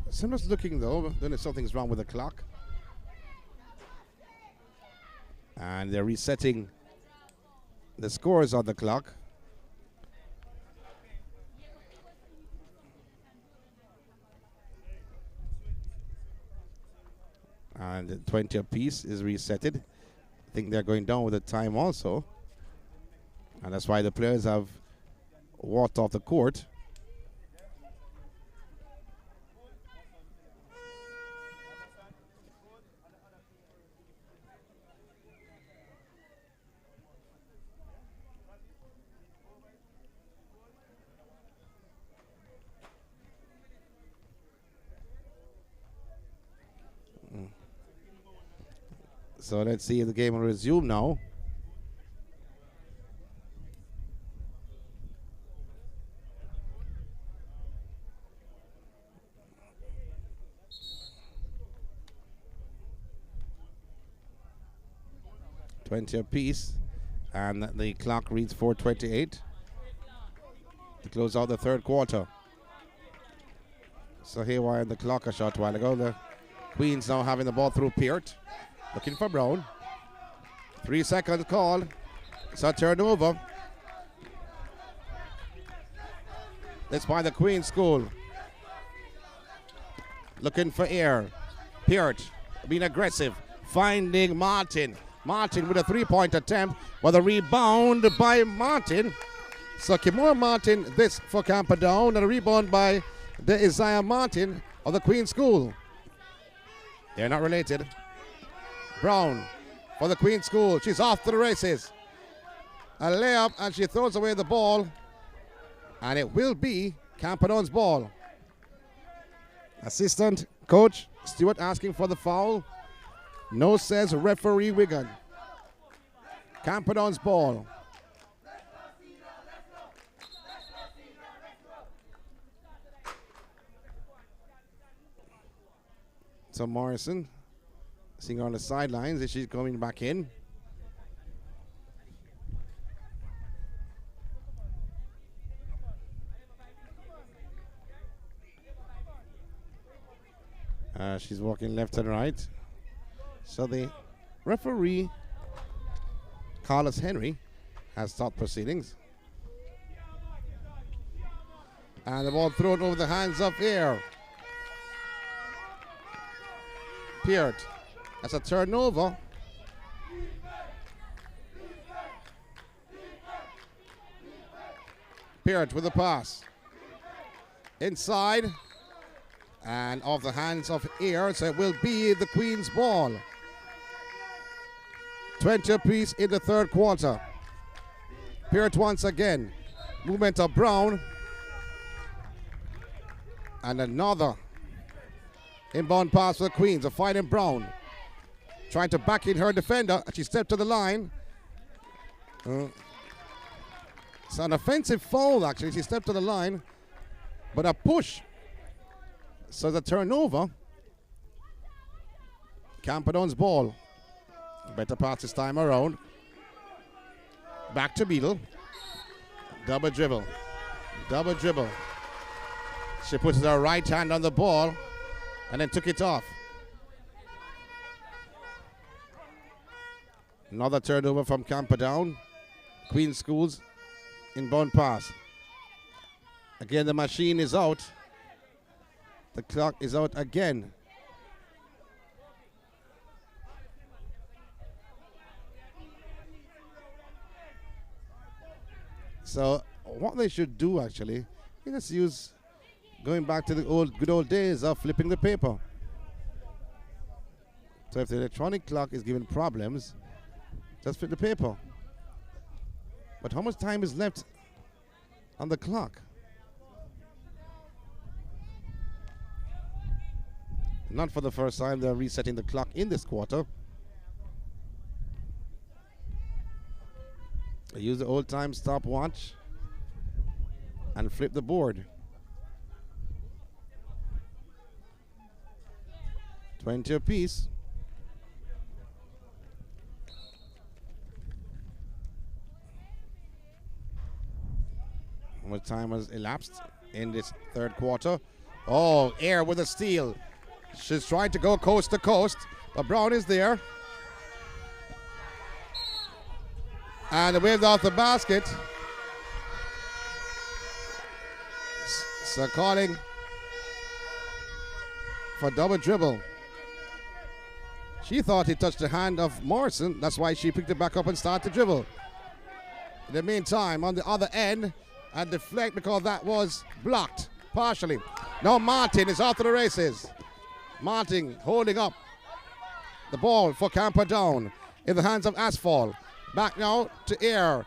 Someone's looking though, then if something's wrong with the clock. And they're resetting the scores on the clock. And 20 apiece is resetted. I think they're going down with the time also. And that's why the players have walked off the court. So let's see if the game will resume now. $20 apiece, and the clock reads 4:28 to close out the third quarter. So here we are in the clock a short while ago. The Queens now having the ball through Peart. Looking for Brown. 3 seconds call. It's a turnover. It's by the Queen's School. Looking for Air. Peart being aggressive. Finding Martin. Martin with a three-point attempt. With a rebound by Martin. So Kimura Martin, this for Camperdown. And a rebound by the Isaiah Martin of the Queen's School. They're not related. Brown for the Queen's School. She's off to the races. A layup, and she throws away the ball. And it will be Camperdown's ball. Assistant coach Stewart asking for the foul. No, says referee Wigan. Camperdown's ball. So Morrison seeing her on the sidelines as she's coming back in. She's walking left and right. So the referee, Carlos Henry, has stopped proceedings. And the ball thrown over the hands of Air. Peart. That's a turnover. Peart with the pass. Inside. And off the hands of Air, so it will be the Queen's ball. 20 apiece in the third quarter. Peart once again. Movement of Brown. And another inbound pass for the Queens. A fighting Brown. Trying to back in her defender. She stepped to the line. It's an offensive foul, actually. She stepped to the line. But a push. So the turnover. Camperdown's ball. Better pass this time around. Back to Beadle. Double dribble. Double dribble. She puts her right hand on the ball and then took it off. Another turnover from Camperdown. Queen's School's inbound pass. Again, the machine is out. The clock is out again. So what they should do actually is use going back to the good old days of flipping the paper. So if the electronic clock is giving problems, just flip the paper. But how much time is left on the clock? Not for the first time they're resetting the clock in this quarter. They use the old time stopwatch and flip the board. 20 apiece. How much time has elapsed in this third quarter? Oh, Air with a steal. She's trying to go coast to coast, but Brown is there. And waved off the basket. So calling for double dribble. She thought he touched the hand of Morrison. That's why she picked it back up and started to dribble. In the meantime, on the other end, and deflect because that was blocked partially. Now Martin is off to the races. Martin holding up the ball for Camperdown in the hands of Asphalt. Back now to Air.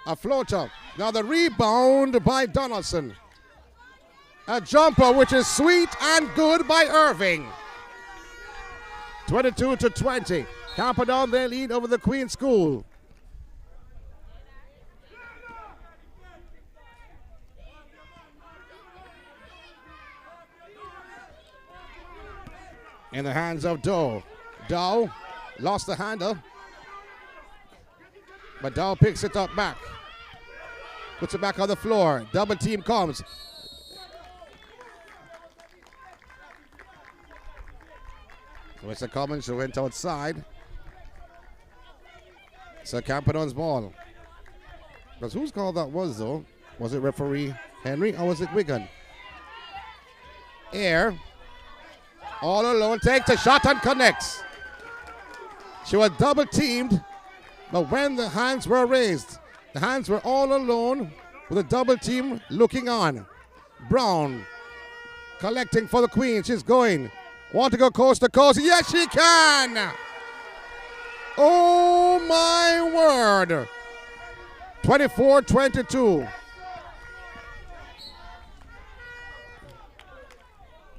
A floater. Now the rebound by Donaldson. A jumper which is sweet and good by Irving. 22-20. Camperdown, they lead over the Queen School. In the hands of Doe. Doe lost the handle. But Dow picks it up back. Puts it back on the floor. Double team comes. Mr. Cummins went outside. So Camperdown's ball. Because whose call that was though? Was it referee Henry or was it Wigan? Air. All alone takes a shot and connects. She was double teamed. But when the hands were raised, the hands were all alone with a double team looking on. Brown collecting for the Queen. She's going. Want to go coast to coast? Yes, she can! Oh, my word. 24-22.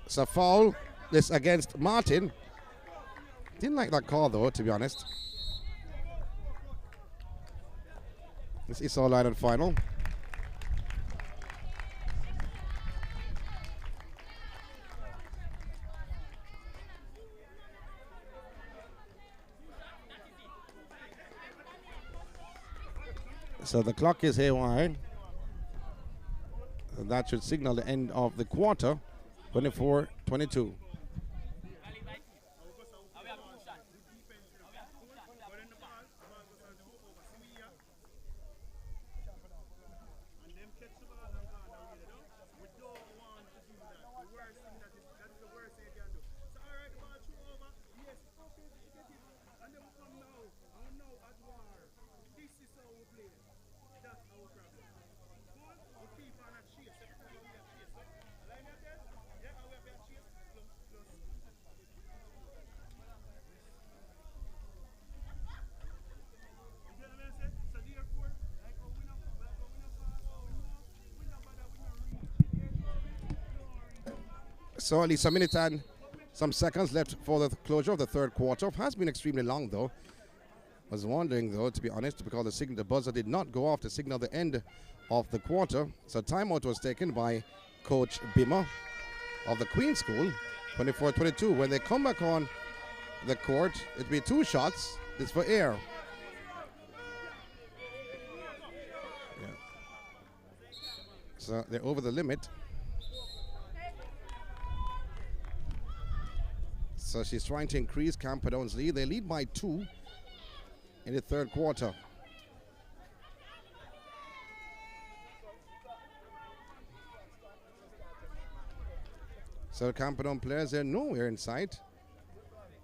It's a foul. This against Martin. Didn't like that call, though, to be honest. This is all Island final. So the clock is haywire. And that should signal the end of the quarter. 24-22. So at least a minute and some seconds left for the closure of the third quarter. Has been extremely long though. Was wondering though, to be honest, because the buzzer did not go off to signal the end of the quarter. So timeout was taken by Coach Bimmer of the Queen School, 24-22. When they come back on the court, it'll be 2 shots. It's for Air. Yeah. So they're over the limit. So she's trying to increase Camperdown's lead. They lead by 2 in the third quarter. So Camperdown players, they're nowhere in sight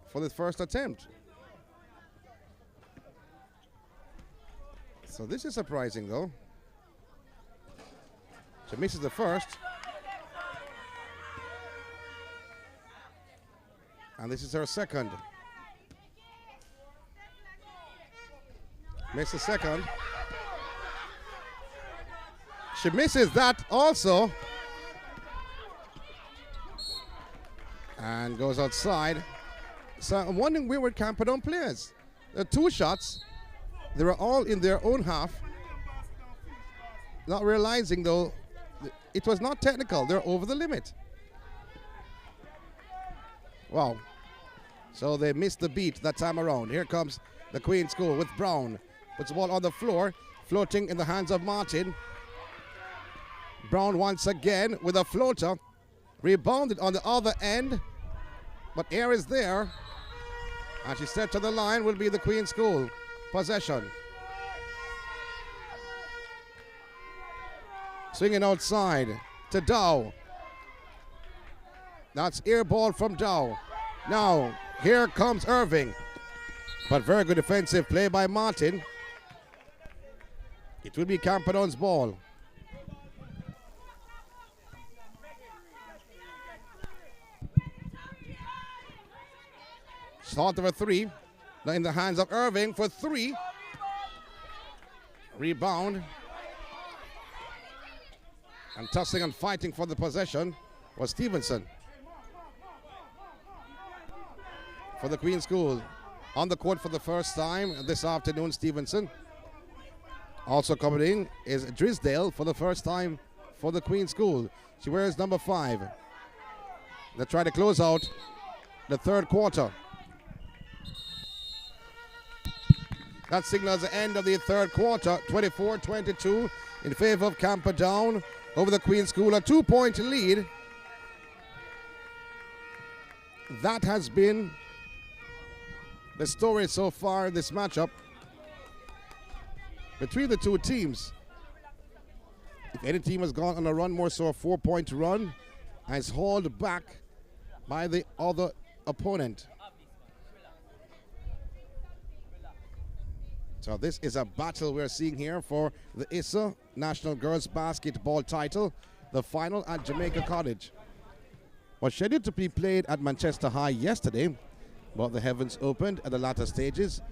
for the first attempt. So this is surprising though. She misses the first. And this is her second. Misses the second. She misses that also. And goes outside. So I'm wondering where were Camperdown players? There are 2 shots. They were all in their own half. Not realizing though, it was not technical. They're over the limit. Wow. So they missed the beat that time around. Here comes the Queen School with Brown. Puts the ball on the floor, floating in the hands of Martin. Brown once again with a floater. Rebounded on the other end. But air is there. And she set to the line will be the Queen School. Possession. Swinging outside to Dow. That's air ball from Dow. Now, here comes Irving. But very good defensive play by Martin. It will be Camperdown's ball. Shot of a 3. Now in the hands of Irving for 3. Rebound. And tussling and fighting for the possession was Stevenson. For the Queen School. On the court for the first time this afternoon, Stevenson. Also coming in is Drisdale for the first time for the Queen School. She wears number 5. They try to close out the third quarter. That signals the end of the third quarter. 24-22 in favor of Camperdown over the Queen School. A 2-point lead. That has been the story so far in this matchup between the 2 teams. If any team has gone on a run, more so a 4-point run, and is hauled back by the other opponent. So this is a battle we're seeing here for the ISSA National Girls Basketball title, the final at Jamaica College. Was scheduled to be played at Manchester High yesterday, but the heavens opened at the latter stages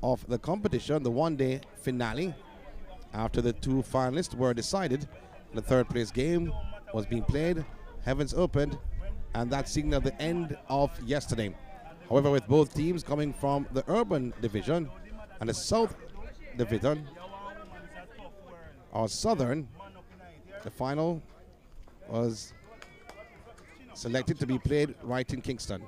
of the competition, the one-day finale. After the 2 finalists were decided, the third place game was being played, heavens opened, and that signaled the end of yesterday. However, with both teams coming from the urban division and the south division, or southern, the final was selected to be played right in Kingston.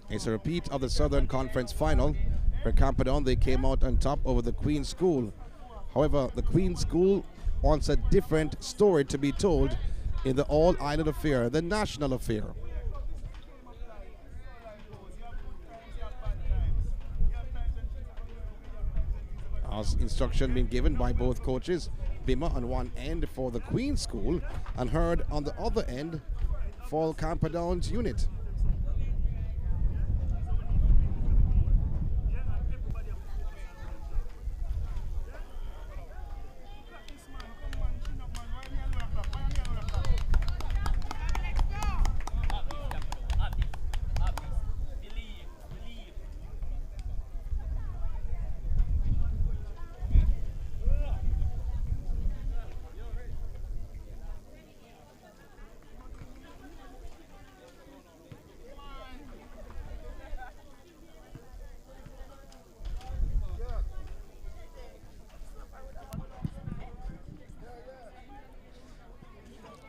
It's a repeat of the Southern Conference final, where Camperdown, they came out on top over the Queen School. However, the Queen School wants a different story to be told in the all-island affair, the national affair. As instruction being given by both coaches, Bima on one end for the Queen School and Heard on the other end for Camperdown's unit.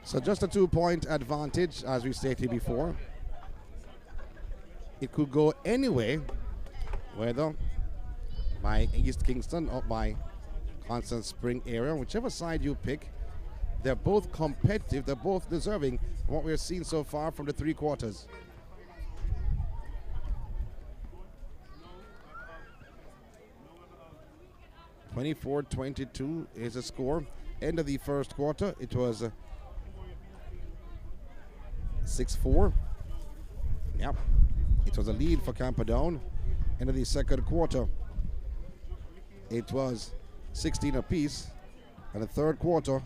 So just a 2-point advantage, as we stated before. It could go anyway, whether by East Kingston or by Constant Spring area, whichever side you pick. They're both competitive, they're both deserving of what we've seen so far from the 3 quarters. (24-22) is the score. End of the first quarter, it was 6-4. Yep. It was a lead for Camperdown. End of the second quarter. It was 16 apiece. And the third quarter,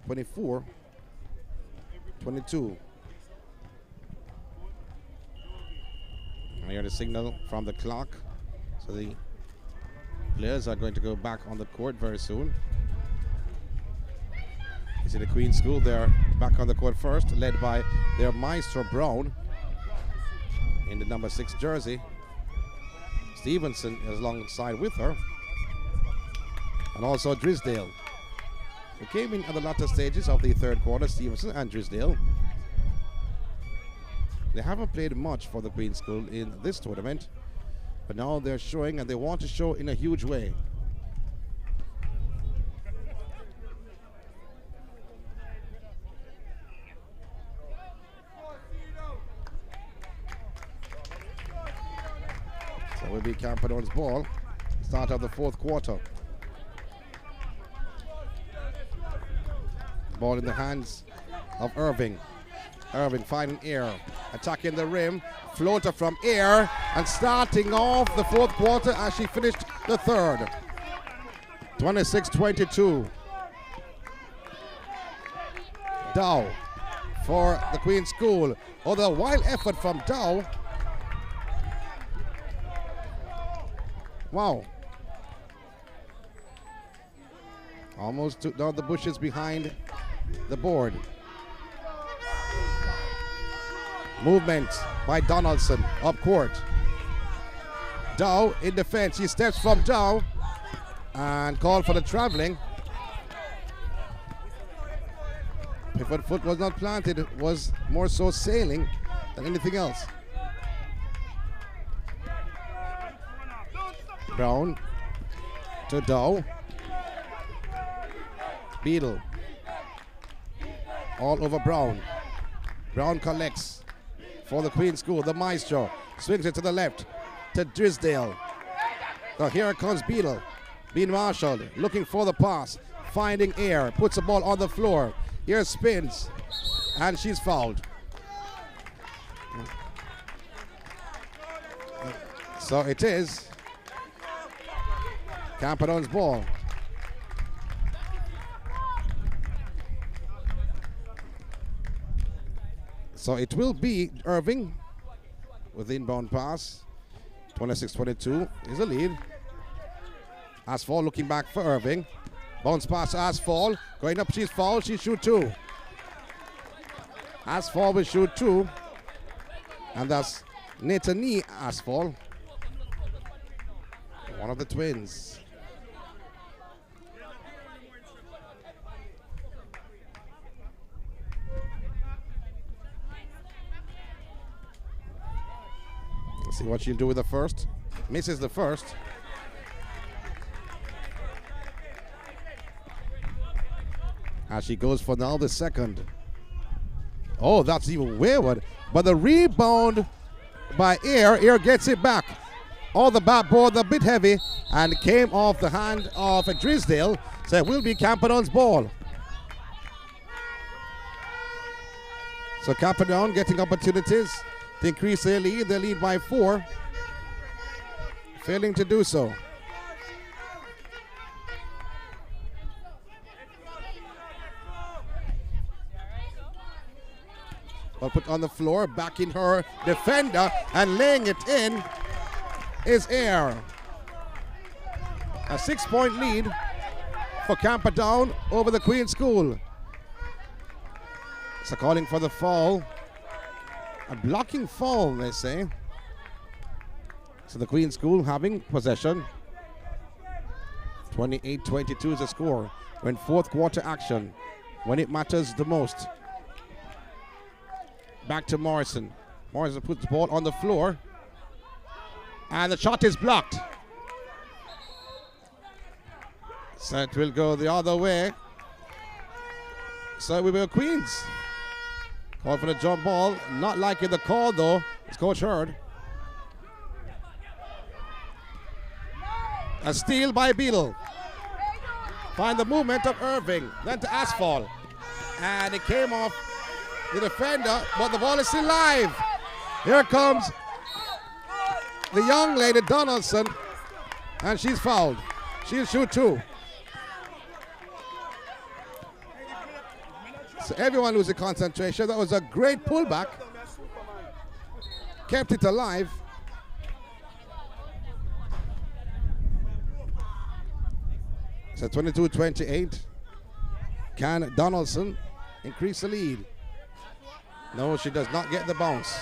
24-22. I hear the signal from the clock. So the players are going to go back on the court very soon. You see the Queen School there back on the court first, led by their Maestro Brown in the number 6 jersey. Stevenson is alongside with her. And also Drisdale. Who came in at the latter stages of the third quarter, Stevenson and Drisdale. They haven't played much for the Queen School in this tournament, but now they're showing, and they want to show in a huge way. So it will be Camperdown's ball, start of the fourth quarter. Ball in the hands of Irving. Irving finding air, attacking the rim, floater from air, and starting off the fourth quarter as she finished the third. 26-22. Dow for the Queen School. Although a wild effort from Dow. Wow. Almost took down the bushes behind the board. Movement by Donaldson up court. Dow in defense. He steps from Dow and called for the traveling. Pivot foot was not planted. It was more so sailing than anything else. Brown to Dow. Beadle. All over Brown. Brown collects for the Queen School. The Maestro swings it to the left to Drisdale. Now here comes Beadle. Being marshaled, looking for the pass, finding air, puts the ball on the floor. Here spins, and she's fouled. So it is Camperdown's ball. So it will be Irving with the inbound pass. 26-22 is a lead. Asfall looking back for Irving. Bounce pass to Asfall. Going up, she's fouled. She shoot two. Asfall will shoot two. And that's Netani Asfall. One of the twins. Let's see what she'll do with the first. Misses the first. As she goes for now the second. Oh, that's even wayward. But the rebound by Air. Air gets it back. All the backboard, a bit heavy, and came off the hand of Drisdale. So it will be Camperdown's ball. So Camperdown getting opportunities to increase their lead. They lead by 4. Failing to do so. But put on the floor, backing her defender, and laying it in is Air. A 6-point lead for Camperdown over the Queen School. So calling for the foul. A blocking foul, they say. So the Queen School having possession. 28-22 is the score. We're in fourth quarter action when it matters the most. Back to Morrison. Morrison puts the ball on the floor. And the shot is blocked. So it will go the other way. So we will Queens. Call for the jump ball. Not liking the call though. It's Coach Hurd. A steal by Beadle. Find the movement of Irving. Then to Asphalt. And it came off the defender, but the ball is still live. Here comes the young lady, Donaldson, and she's fouled. She'll shoot two. So everyone loses concentration. That was a great pullback. Kept it alive. So 22-28. Can Donaldson increase the lead? No, she does not get the bounce.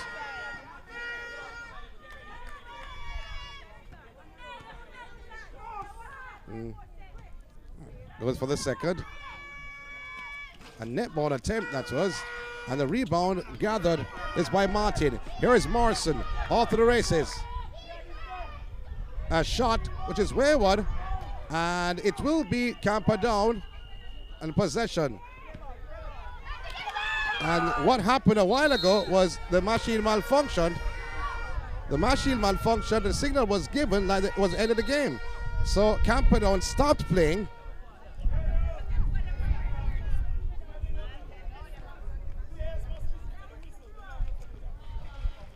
Goes for the second. A netball attempt, that was. And the rebound gathered is by Martin. Here is Morrison off to the races. A shot which is wayward. And it will be Camperdown and possession. And what happened a while ago was the machine malfunctioned. The machine malfunctioned. The signal was given like it was the end of the game. So Camperdown stopped playing.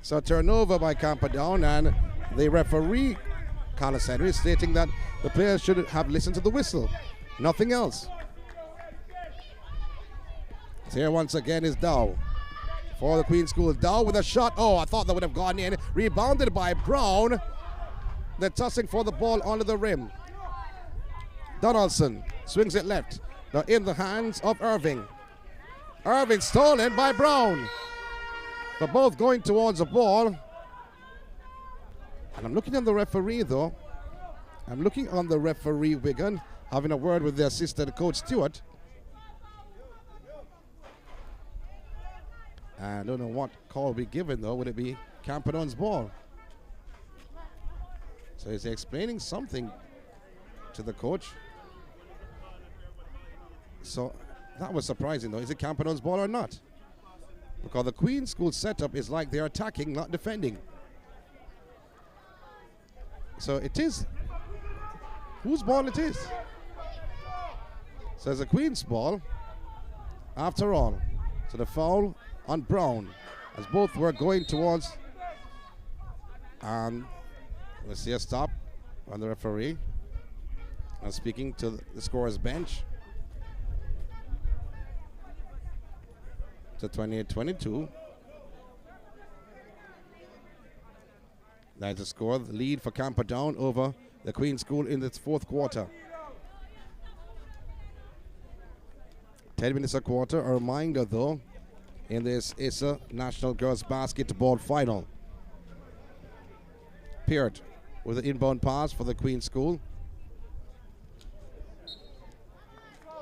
So turnover by Camperdown, and the referee, Carlos Henry, is stating that the players should have listened to the whistle. Nothing else. So here once again is Dow. For the Queen School, Dow with a shot. Oh, I thought that would have gone in. Rebounded by Brown. They're tossing for the ball under the rim. Donaldson swings it left. Now in the hands of Irving. Irving stolen by Brown. But both going towards the ball. And I'm looking at the referee though. I'm looking on the referee, Wigan, having a word with the assistant coach Stewart. I don't know what call will be given though. Would it be Camperdown's ball? So he's explaining something to the coach. So that was surprising though. Is it Camperdown's ball or not? Because the Queen School setup is like they're attacking, not defending. So it is whose ball it is. So it's a Queen's ball after all. So the foul on Brown as both were going towards, and we'll see a stop on the referee. And speaking to the scorer's bench. To 28-22. That's the score. The lead for Camperdown over the Queen School in its fourth quarter. 10 minutes a quarter. A reminder though, in this ISSA National Girls Basketball Final. Peart with an inbound pass for the Queen School.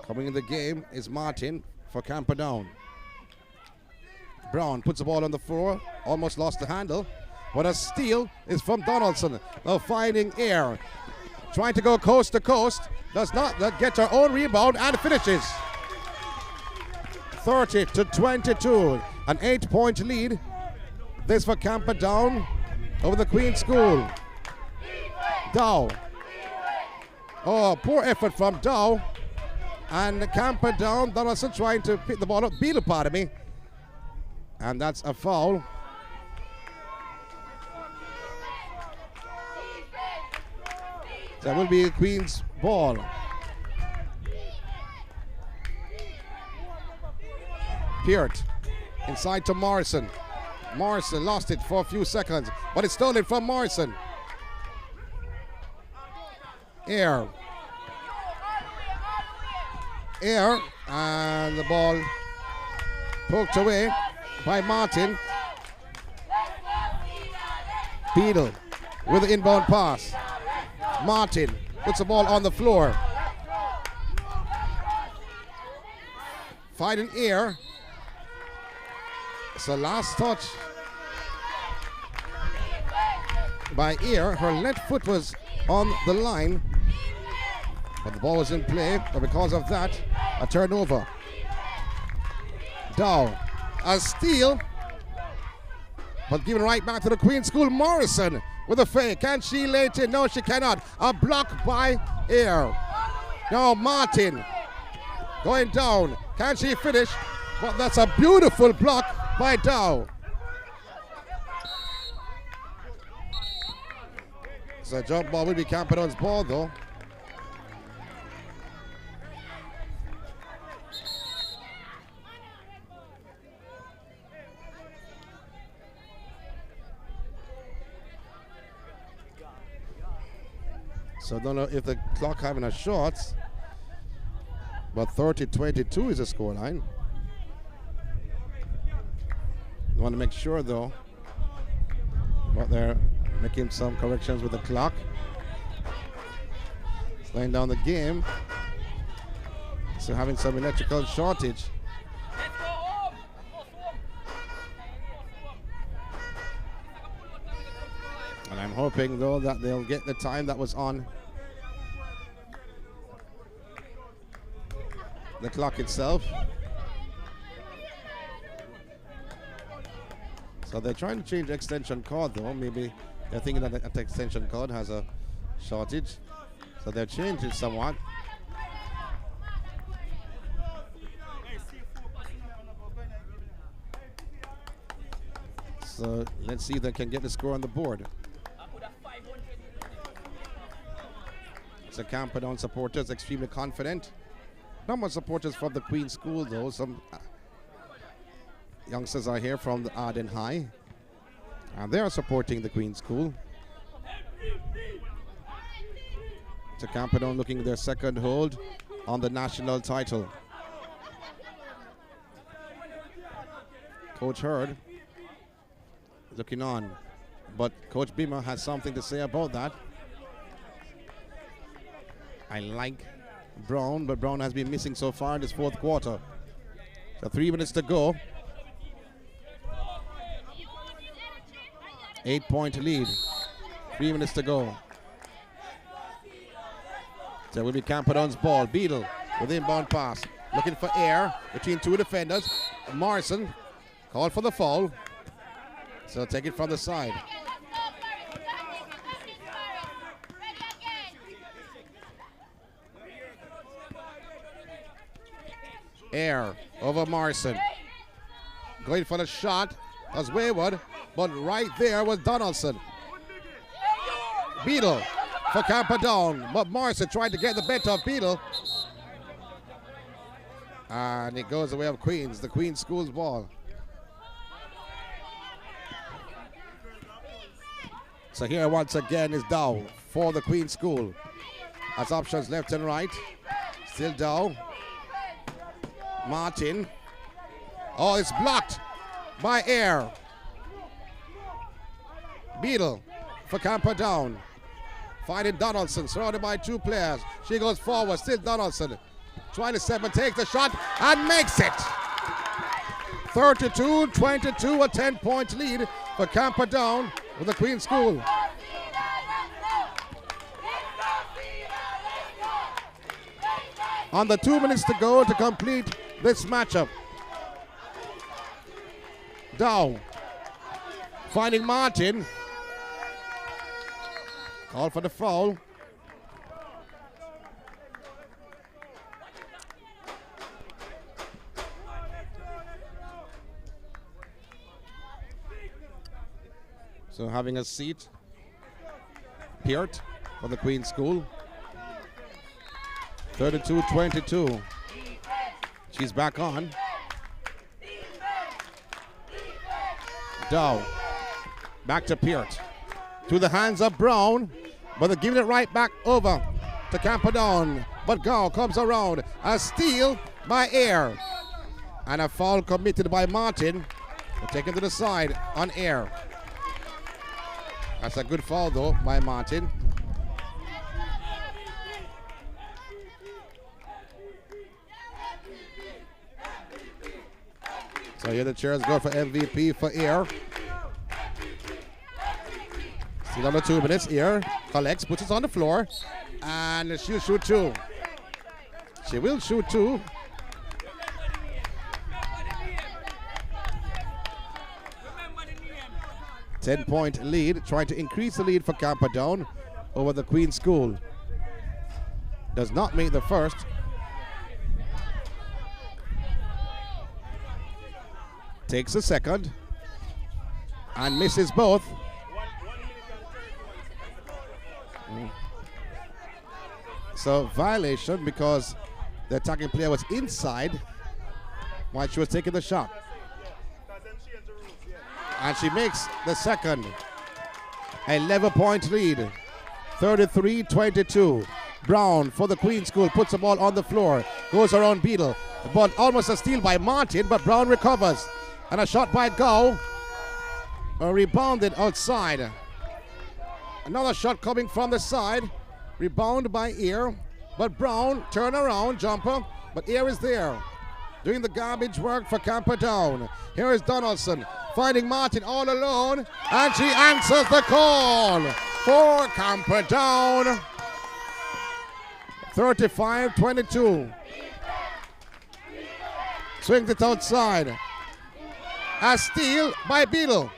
Coming in the game is Martin for Camperdown. Brown puts the ball on the floor, almost lost the handle. But a steal is from Donaldson. Now finding air. Trying to go coast to coast. Does not get her own rebound and finishes. 30-22. An 8-point lead. This for Camperdown over the Queen School. Dow. Oh, poor effort from Dow. And Camperdown, Donaldson trying to pick the ball up. Beetle, pardon me. And that's a foul. That will be the Queen's ball. Peart inside to Morrison. Morrison lost it for a few seconds, but it's stolen from Morrison. Air, and the ball poked away by Martin. Beadle with the inbound pass. Martin puts the ball on the floor. Finding air. It's the last touch by Ear. Her left foot was on the line, but the ball was in play. But because of that, a turnover. Dow, a steal, but given right back to the Queen School. Morrison with a fake. Can she lay it in? No, she cannot. A block by Air. Now Martin going down. Can she finish? But that's a beautiful block by Dow. So jump ball will be Camperdown's ball though. So I don't know if the clock having a shot, but 30-22 is the scoreline. You want to make sure though, but they're making some corrections with the clock. Slowing down the game. So having some electrical shortage. And I'm hoping though that they'll get the time that was on the clock itself. So they're trying to change the extension cord though. Maybe they're thinking that the extension cord has a shortage. So they've changed it somewhat. So let's see if they can get the score on the board. So Camperdown supporters extremely confident. Not much supporters from the Queen School though. Some youngsters are here from the Arden High. And they are supporting the Queen School. So Camperdown looking at their second hold on the national title. Coach Hurd looking on. But Coach Beamer has something to say about that. I like Brown, but Brown has been missing so far in this fourth quarter. So 3 minutes to go. 8-point lead. 3 minutes to go. So it will be Camperdown's ball. Beadle with inbound pass. Looking for air between two defenders. Morrison called for the foul. So take it from the side. Air over Morrison. Going for the shot. That's wayward. But right there was Donaldson. Beadle for Camperdown. But Morrison tried to get the better of Beadle. And it goes the way of Queens. The Queen School's ball. So here once again is Dow for the Queen School. Has options left and right. Still Dow. Martin. Oh, it's blocked by Air. Beadle for Camperdown. Finding Donaldson, surrounded by two players. She goes forward, still Donaldson. Trying to step and take the shot and makes it. 32-22, a 10-point lead for Camperdown with the Queen School. Under 2 minutes to go to complete this matchup. Dow finding Martin. Call for the foul. So having a seat. Peart for the Queen School. 32-22. She's back on. Dow. Back to Peart. To the hands of Brown. But they're giving it right back over to Camperdown. But Gow comes around. A steal by Air. And a foul committed by Martin. They're taken to the side on Air. That's a good foul though by Martin. So here the chairs go for MVP for Air. Still under 2 minutes. Air collects, puts it on the floor, and she'll shoot two. She will shoot two. Ten-point lead, trying to increase the lead for Camperdown over the Queen School. Does not make the first. Takes a second and misses both. 1 minute and 31 seconds. So violation because the attacking player was inside while she was taking the shot. Because them change the rules, And she makes the second. 11-point lead. 33-22. Brown for the Queen School puts the ball on the floor. Goes around Beadle. The ball almost a steal by Martin, but Brown recovers. And a shot by Gow. Rebounded outside. Another shot coming from the side. Rebound by Ear. But Brown, turn around, jumper. But Ear is there. Doing the garbage work for Camperdown. Here is Donaldson. Finding Martin all alone. And she answers the call for Camperdown. 35-22. Swings it outside. A steal by Beadle.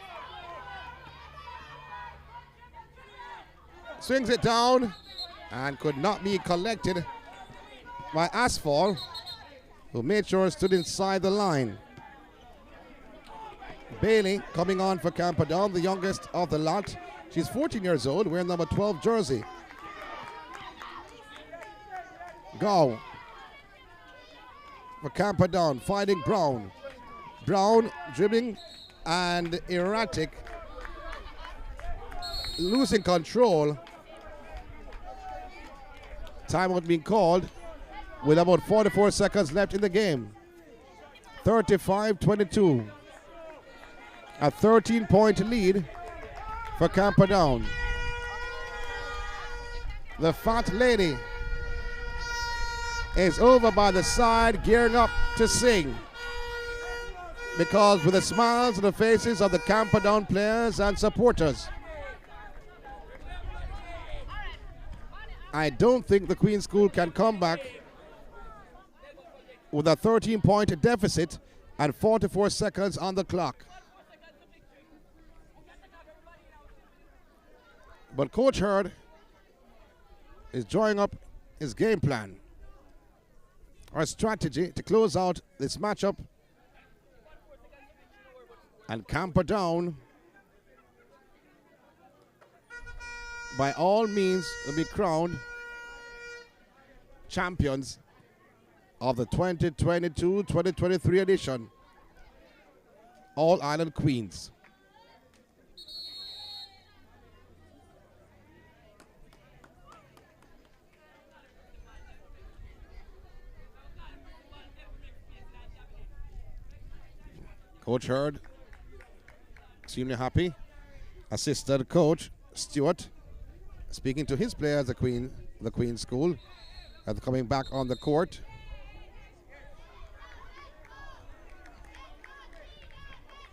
Swings it down and could not be collected by Asphalt, who made sure it stood inside the line. Bailey coming on for Camperdown, the youngest of the lot. She's 14 years old, wearing number 12 jersey. Go for Camperdown, finding Brown. Brown dribbling and erratic, losing control. Timeout being called with about 44 seconds left in the game. 35-22. A 13-point lead for Camperdown. The fat lady is over by the side, gearing up to sing. Because with the smiles on the faces of the Camperdown players and supporters, I don't think the Queen School can come back with a 13-point deficit and 44 seconds on the clock. But Coach Hurd is drawing up his game plan or strategy to close out this matchup. And Camperdown, by all means, will be crowned champions of the 2022-2023 edition, All Ireland Queens. Coach Hurd, extremely happy. Assistant coach Stewart speaking to his players, the Queen School, as coming back on the court.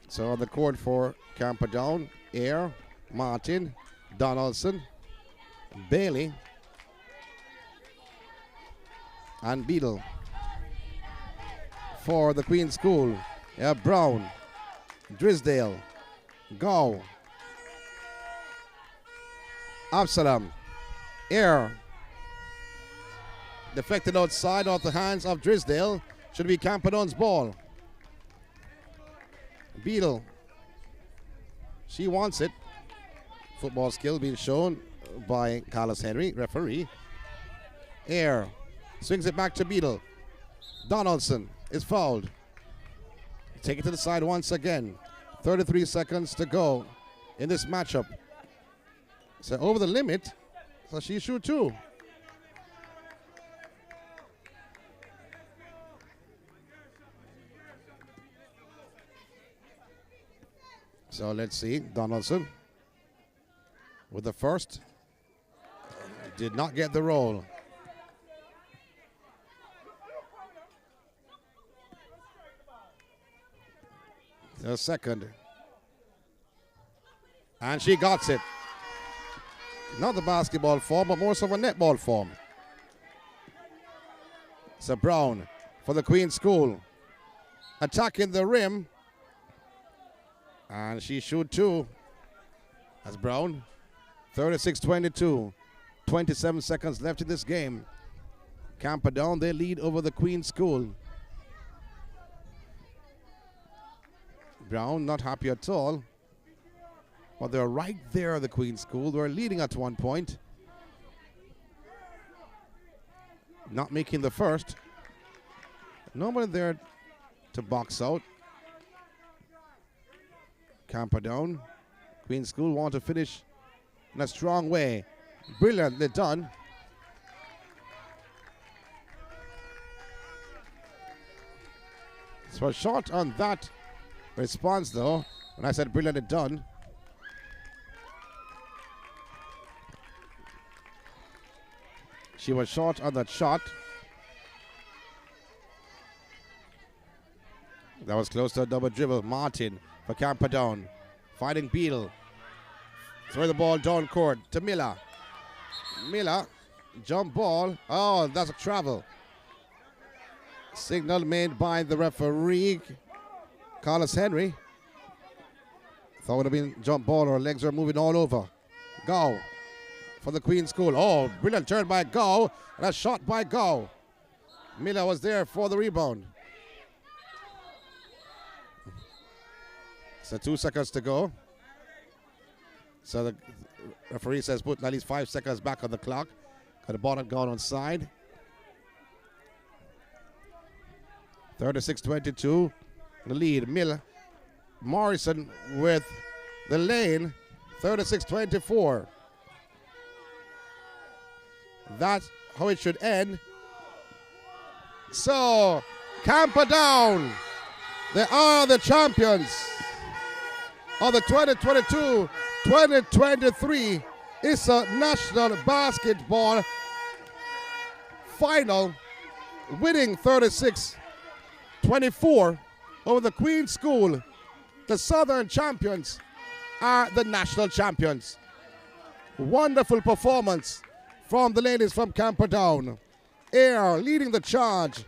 So on the court for Camperdown, Eyre, Martin, Donaldson, Bailey, and Beadle. For the Queen School, Brown, Drisdale, Gow, Absalom, Eyre. Deflected outside off the hands of Drisdale. Should be Camperdown's ball. Beadle. She wants it. Football skill being shown by Carlos Henry, referee. Eyre swings it back to Beadle. Donaldson is fouled. Take it to the side once again. 33 seconds to go in this matchup. So over the limit, so she shoot two. So let's see, Donaldson with the first. Did not get the roll. The second. And she got it. Not the basketball form, but more so of a netball form. So Brown for the Queen School. Attacking the rim. And she shoot two. That's Brown. 36-22. 27 seconds left in this game. Camperdown, they lead over the Queen School. ground, not happy at all. But they're right there, the Queen's School. They're leading at one point. Not making the first. Nobody there to box out. Camperdown. Queen's School want to finish in a strong way. Brilliantly done. So short on that response though. When I said brilliantly done. She was short on that shot. That was close to a double dribble. Martin for Camperdown. Fighting Beadle. Throw the ball down court to Miller. Miller, jump ball. Oh, that's a travel. Signal made by the referee, Carlos Henry. Thought it would have been jump ball, or legs are moving all over. Go for the Queen's School. Oh, brilliant turn by Go, and a shot by Go. Miller was there for the rebound. So 2 seconds to go. So the referee says put at least 5 seconds back on the clock. Got the ball had gone onside. 36-22. The lead. Miller. Morrison with the lane. 36-24. That's how it should end. So, Camperdown, they are the champions of the 2022-2023 ISSA National Basketball Final, winning 36-24 over the Queen's School. The Southern champions are the national champions. Wonderful performance from the ladies from Camperdown. Air leading the charge.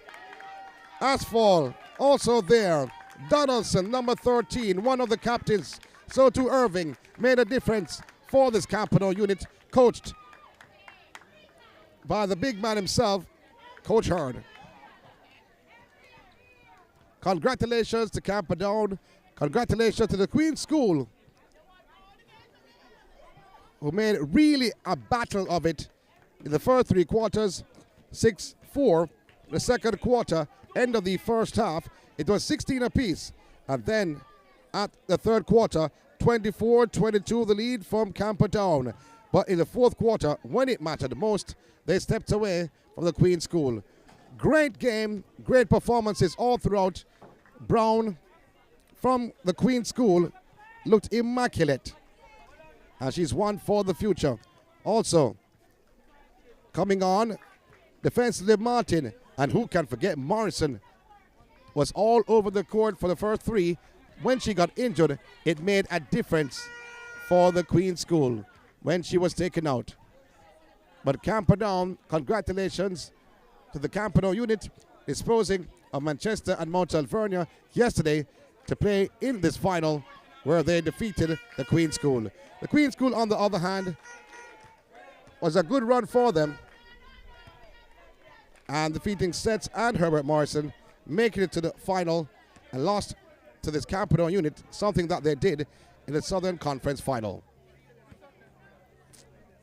Asphalt also there. Donaldson, number 13, one of the captains. So too Irving made a difference for this Camperdown unit, coached by the big man himself, Coach Hurd. Congratulations to Camperdown. Congratulations to the Queen's School, who made really a battle of it in the first three quarters. 6-4. The second quarter, end of the first half, it was 16 apiece. And then at the third quarter, 24-22 the lead from Camperdown. But in the fourth quarter, when it mattered most, they stepped away from the Queen's School. Great game, great performances all throughout. Brown from the Queen's School looked immaculate. And she's one for the future. Also, coming on, defensively Martin, and who can forget Morrison, was all over the court for the first three. When she got injured, it made a difference for the Queen's School when she was taken out. But Camperdown, congratulations to the Camperdown unit, disposing of Manchester and Mount Alvernia yesterday to play in this final where they defeated the Queen's School. The Queen's School, on the other hand, was a good run for them, and defeating Sets and Herbert Morrison, making it to the final and lost to this Camperdown unit, something that they did in the Southern Conference Final.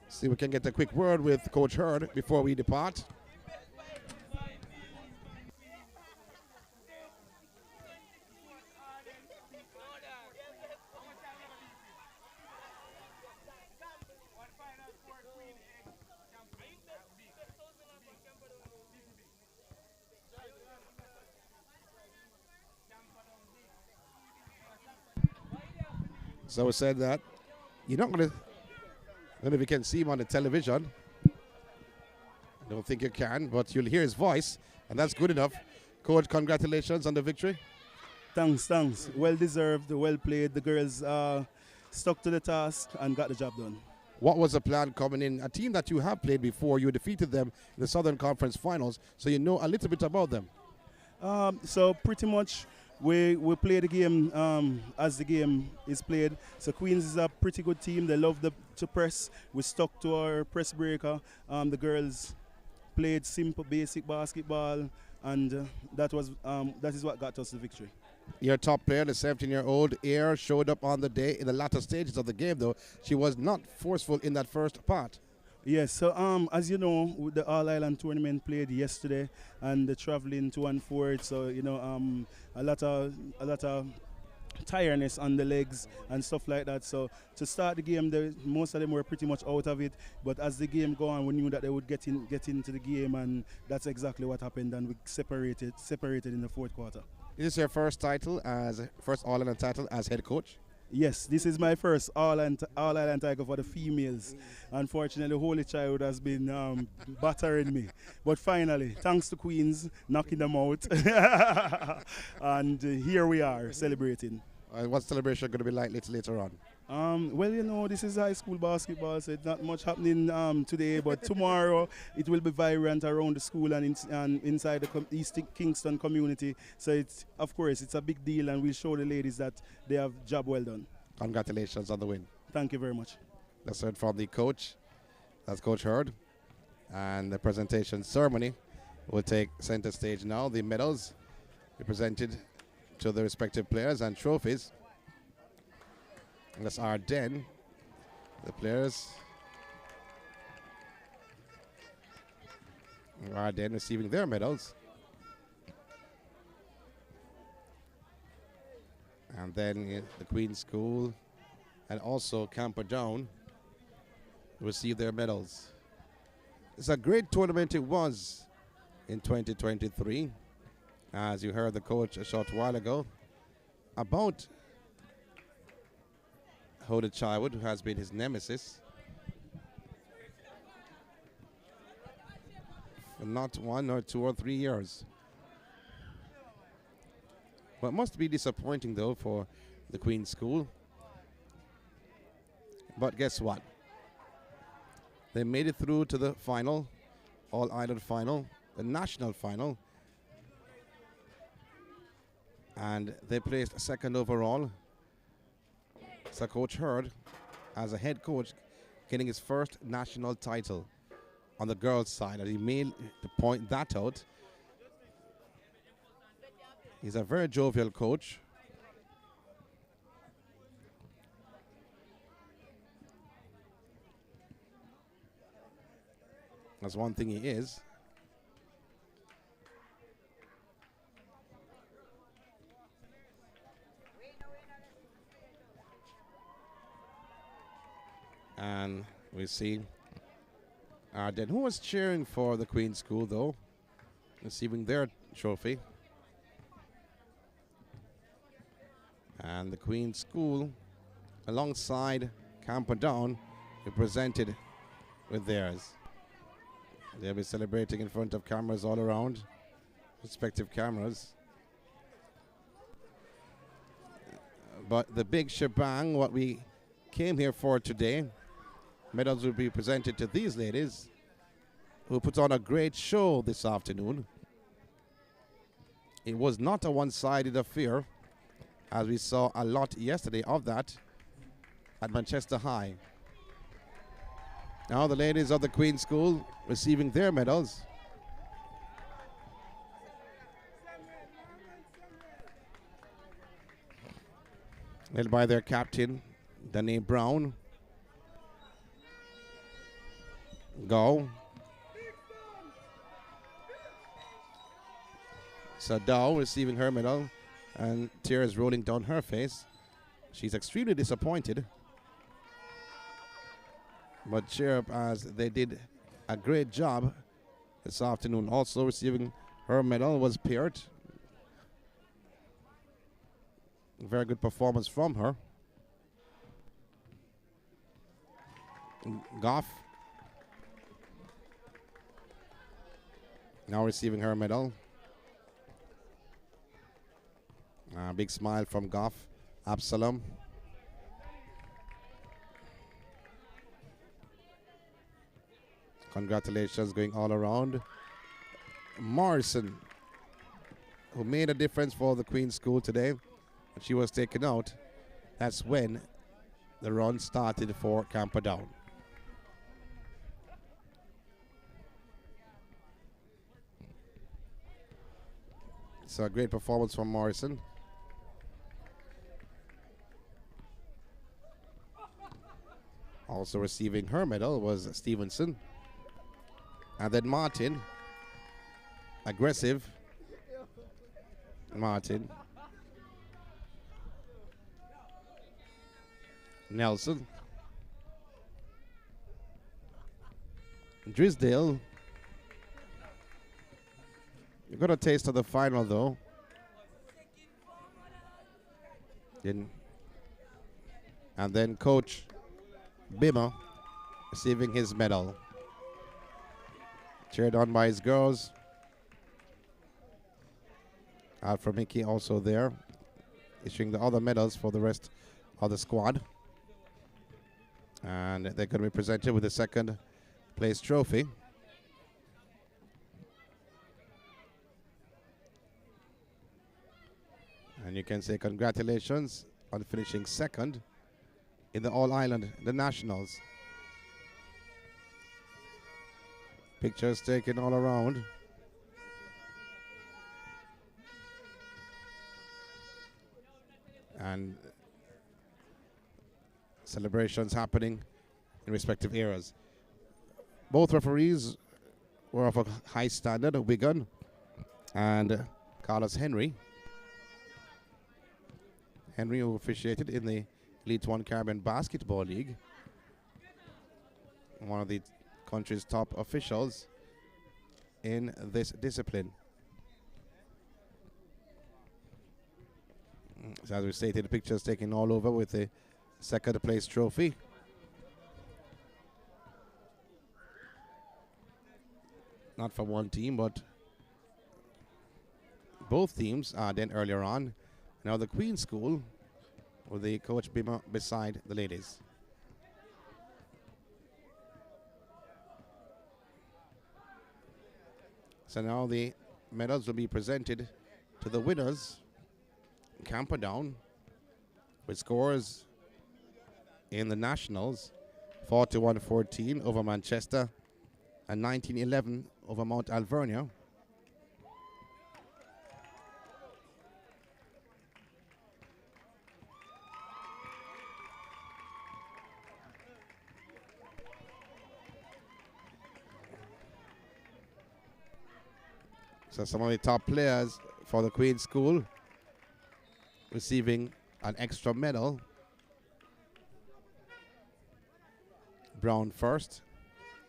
See if we can get a quick word with Coach Hurd before we depart. So we said that you're not going to, I don't know if you can see him on the television. I don't think you can, but you'll hear his voice, and that's good enough. Coach, congratulations on the victory. Thanks. Well deserved, well played. The girls stuck to the task and got the job done. What was the plan coming in? A team that you have played before, you defeated them in the Southern Conference Finals, so you know a little bit about them. So pretty much we play the game as the game is played. So Queens is a pretty good team. They love to press. We stuck to our press breaker. The girls played simple, basic basketball. and that is what got us the victory. Your top player, the 17-year-old Air, showed up on the day in the latter stages of the game, though. She was not forceful in that first part. Yes, so as you know, the All Island tournament played yesterday, and the traveling to and forth. So a lot of tiredness on the legs and stuff like that. So to start the game, most of them were pretty much out of it. But as the game go on, we knew that they would get into the game, and that's exactly what happened. And we separated in the fourth quarter. Is this your first first All Island title as head coach? Yes, this is my first All Island title for the females. Unfortunately, Holy Child has been battering me. But finally, thanks to Queens, knocking them out. And here we are, celebrating. What's celebration going to be like later on? Well, this is high school basketball, so it's not much happening today, but tomorrow it will be vibrant around the school and inside the East Kingston community. So of course, it's a big deal, and we'll show the ladies that they have job well done. Congratulations on the win. Thank you very much. Let's hear from the coach. That's Coach Hurd. And the presentation ceremony will take center stage now. The medals be presented to the respective players and trophies. And that's Arden, the players. Arden receiving their medals. And then the Queen's School and also Camperdown receive their medals. It's a great tournament it was in 2023. As you heard the coach a short while ago about Hoda Childwood, who has been his nemesis for not 1 or 2 or 3 years. But it must be disappointing, though, for the Queen's School. But guess what? They made it through to the final, All-Island final, the national final. And they placed second overall. So Coach Hurd, as a head coach, getting his first national title on the girls' side. And he made to point that out. He's a very jovial coach. That's one thing he is. And we see Arden, who was cheering for the Queen's School, though, receiving their trophy. And the Queen's School, alongside Camperdown, represented with theirs. They'll be celebrating in front of cameras all around, respective cameras. But the big shebang, what we came here for today, medals will be presented to these ladies who put on a great show this afternoon. It was not a one-sided affair, as we saw a lot yesterday of that at Manchester High. Now the ladies of the Queen's School receiving their medals. Led by their captain, Danae Brown. Go. So Dow receiving her medal, and tears rolling down her face. She's extremely disappointed. But cheer up, as they did a great job this afternoon. Also receiving her medal was Peart. Very good performance from her. Goff now receiving her medal. Big smile from Goff. Absalom. Congratulations going all around. Morrison, who made a difference for the Queen's School today. She was taken out. That's when the run started for Camperdown. It's a great performance from Morrison. Also receiving her medal was Stevenson. And then Martin. Aggressive. Martin. Nelson. Drisdale. You got a taste of the final though. And then Coach Bimmer receiving his medal. Cheered on by his girls. Alpha Mickey also there, issuing the other medals for the rest of the squad. And they're going to be presented with the second place trophy. And you can say congratulations on finishing second in the All-Ireland, the Nationals. Pictures taken all around. And celebrations happening in respective areas. Both referees were of a high standard, Wigan and Carlos Henry. Henry, who officiated in the Elite One Caribbean Basketball League, one of the country's top officials in this discipline. So as we stated, the pictures taken all over with the second place trophy. Not for one team, but both teams then earlier on. Now the Queen's School with the Coach Bimmer beside the ladies. So now the medals will be presented to the winners. Camperdown with scores in the Nationals 41-14 over Manchester and 19-11 over Mount Alvernia. So some of the top players for the Queen's School receiving an extra medal. Brown first,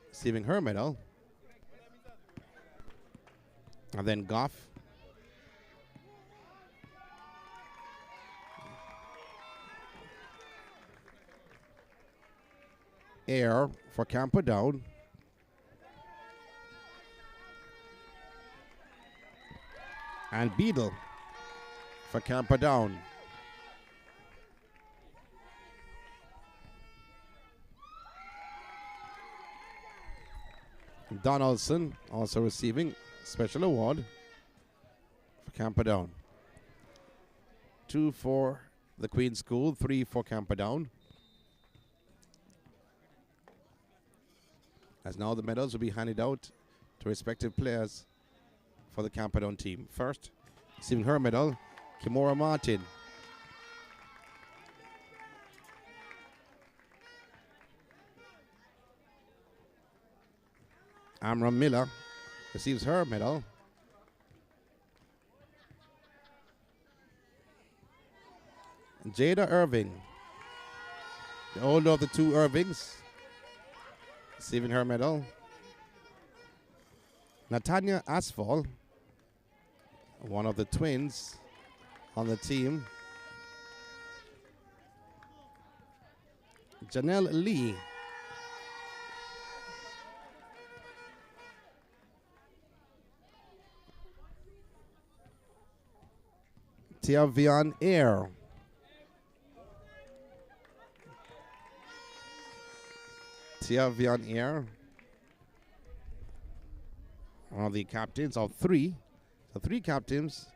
receiving her medal. And then Goff. Air for Camperdown. And Beadle for Camperdown. Donaldson also receiving special award for Camperdown. 2 for the Queen's School, 3 for Camperdown. As now the medals will be handed out to respective players for the Camperdown team. First, receiving her medal, Kimora Martin. Amra Miller receives her medal. Jada Irving, the older of the two Irvings, receiving her medal. Natanya Asphal, one of the twins on the team. Janelle Lee. Tia Vian Air. Tia Vian Air. One of the captains of 3. So 3 captains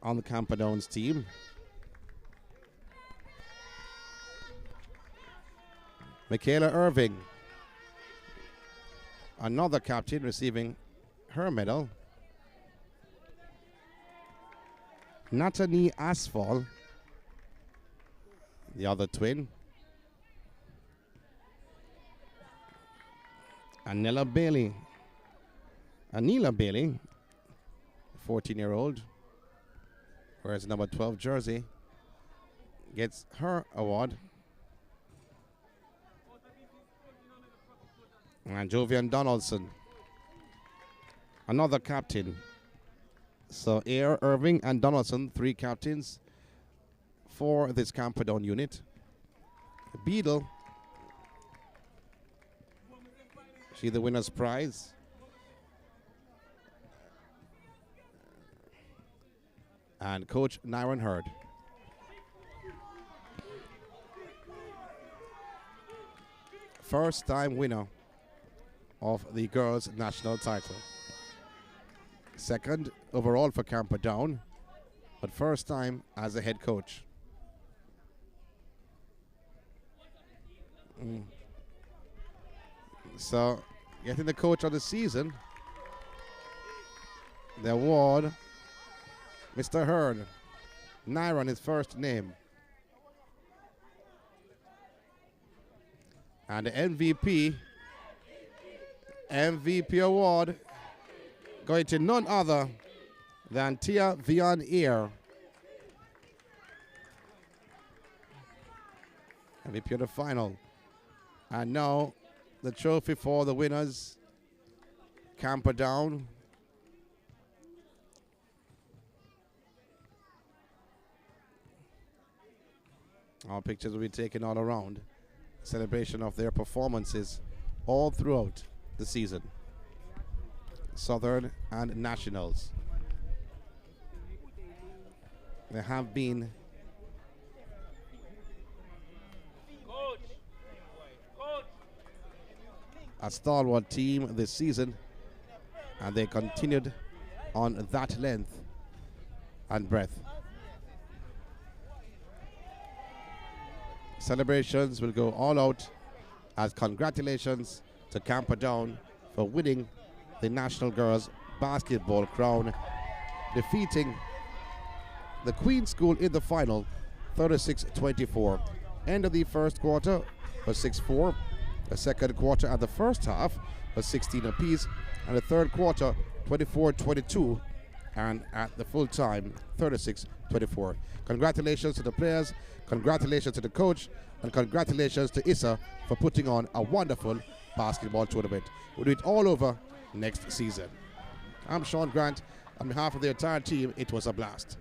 on the Camperdown's team. Michaela Irving, another captain receiving her medal. Natani Asphalt, the other twin. Anila Bailey, 14-year-old, wears number 12 jersey, gets her award. And Jovian Donaldson, another captain. So Air, Irving, and Donaldson, 3 captains for this Camperdown unit. Beadle, she the winner's prize. And Coach Nyron Hurd. First time winner of the girls' national title. Second overall for Camperdown, but first time as a head coach. So, getting the coach of the season, the award, Mr. Hurd, Nyron, his first name. And the MVP award going to none other than Tia Vian Ear. MVP of the final. And now the trophy for the winners, Camperdown. Our pictures will be taken all around. Celebration of their performances all throughout the season. Southern and Nationals. There have been a stalwart team this season, and they continued on that length and breadth. Celebrations will go all out as congratulations to Camperdown for winning the National Girls Basketball crown, defeating the Queen School in the final 36-24. End of the first quarter was 6-4. The second quarter and the first half was 16 apiece, and the third quarter 24-22, and at the full time 36-24. Congratulations to the players, congratulations to the coach, and congratulations to ISSA for putting on a wonderful basketball tournament. We'll do it all over next season. I'm Sean Grant. On behalf of the entire team, it was a blast.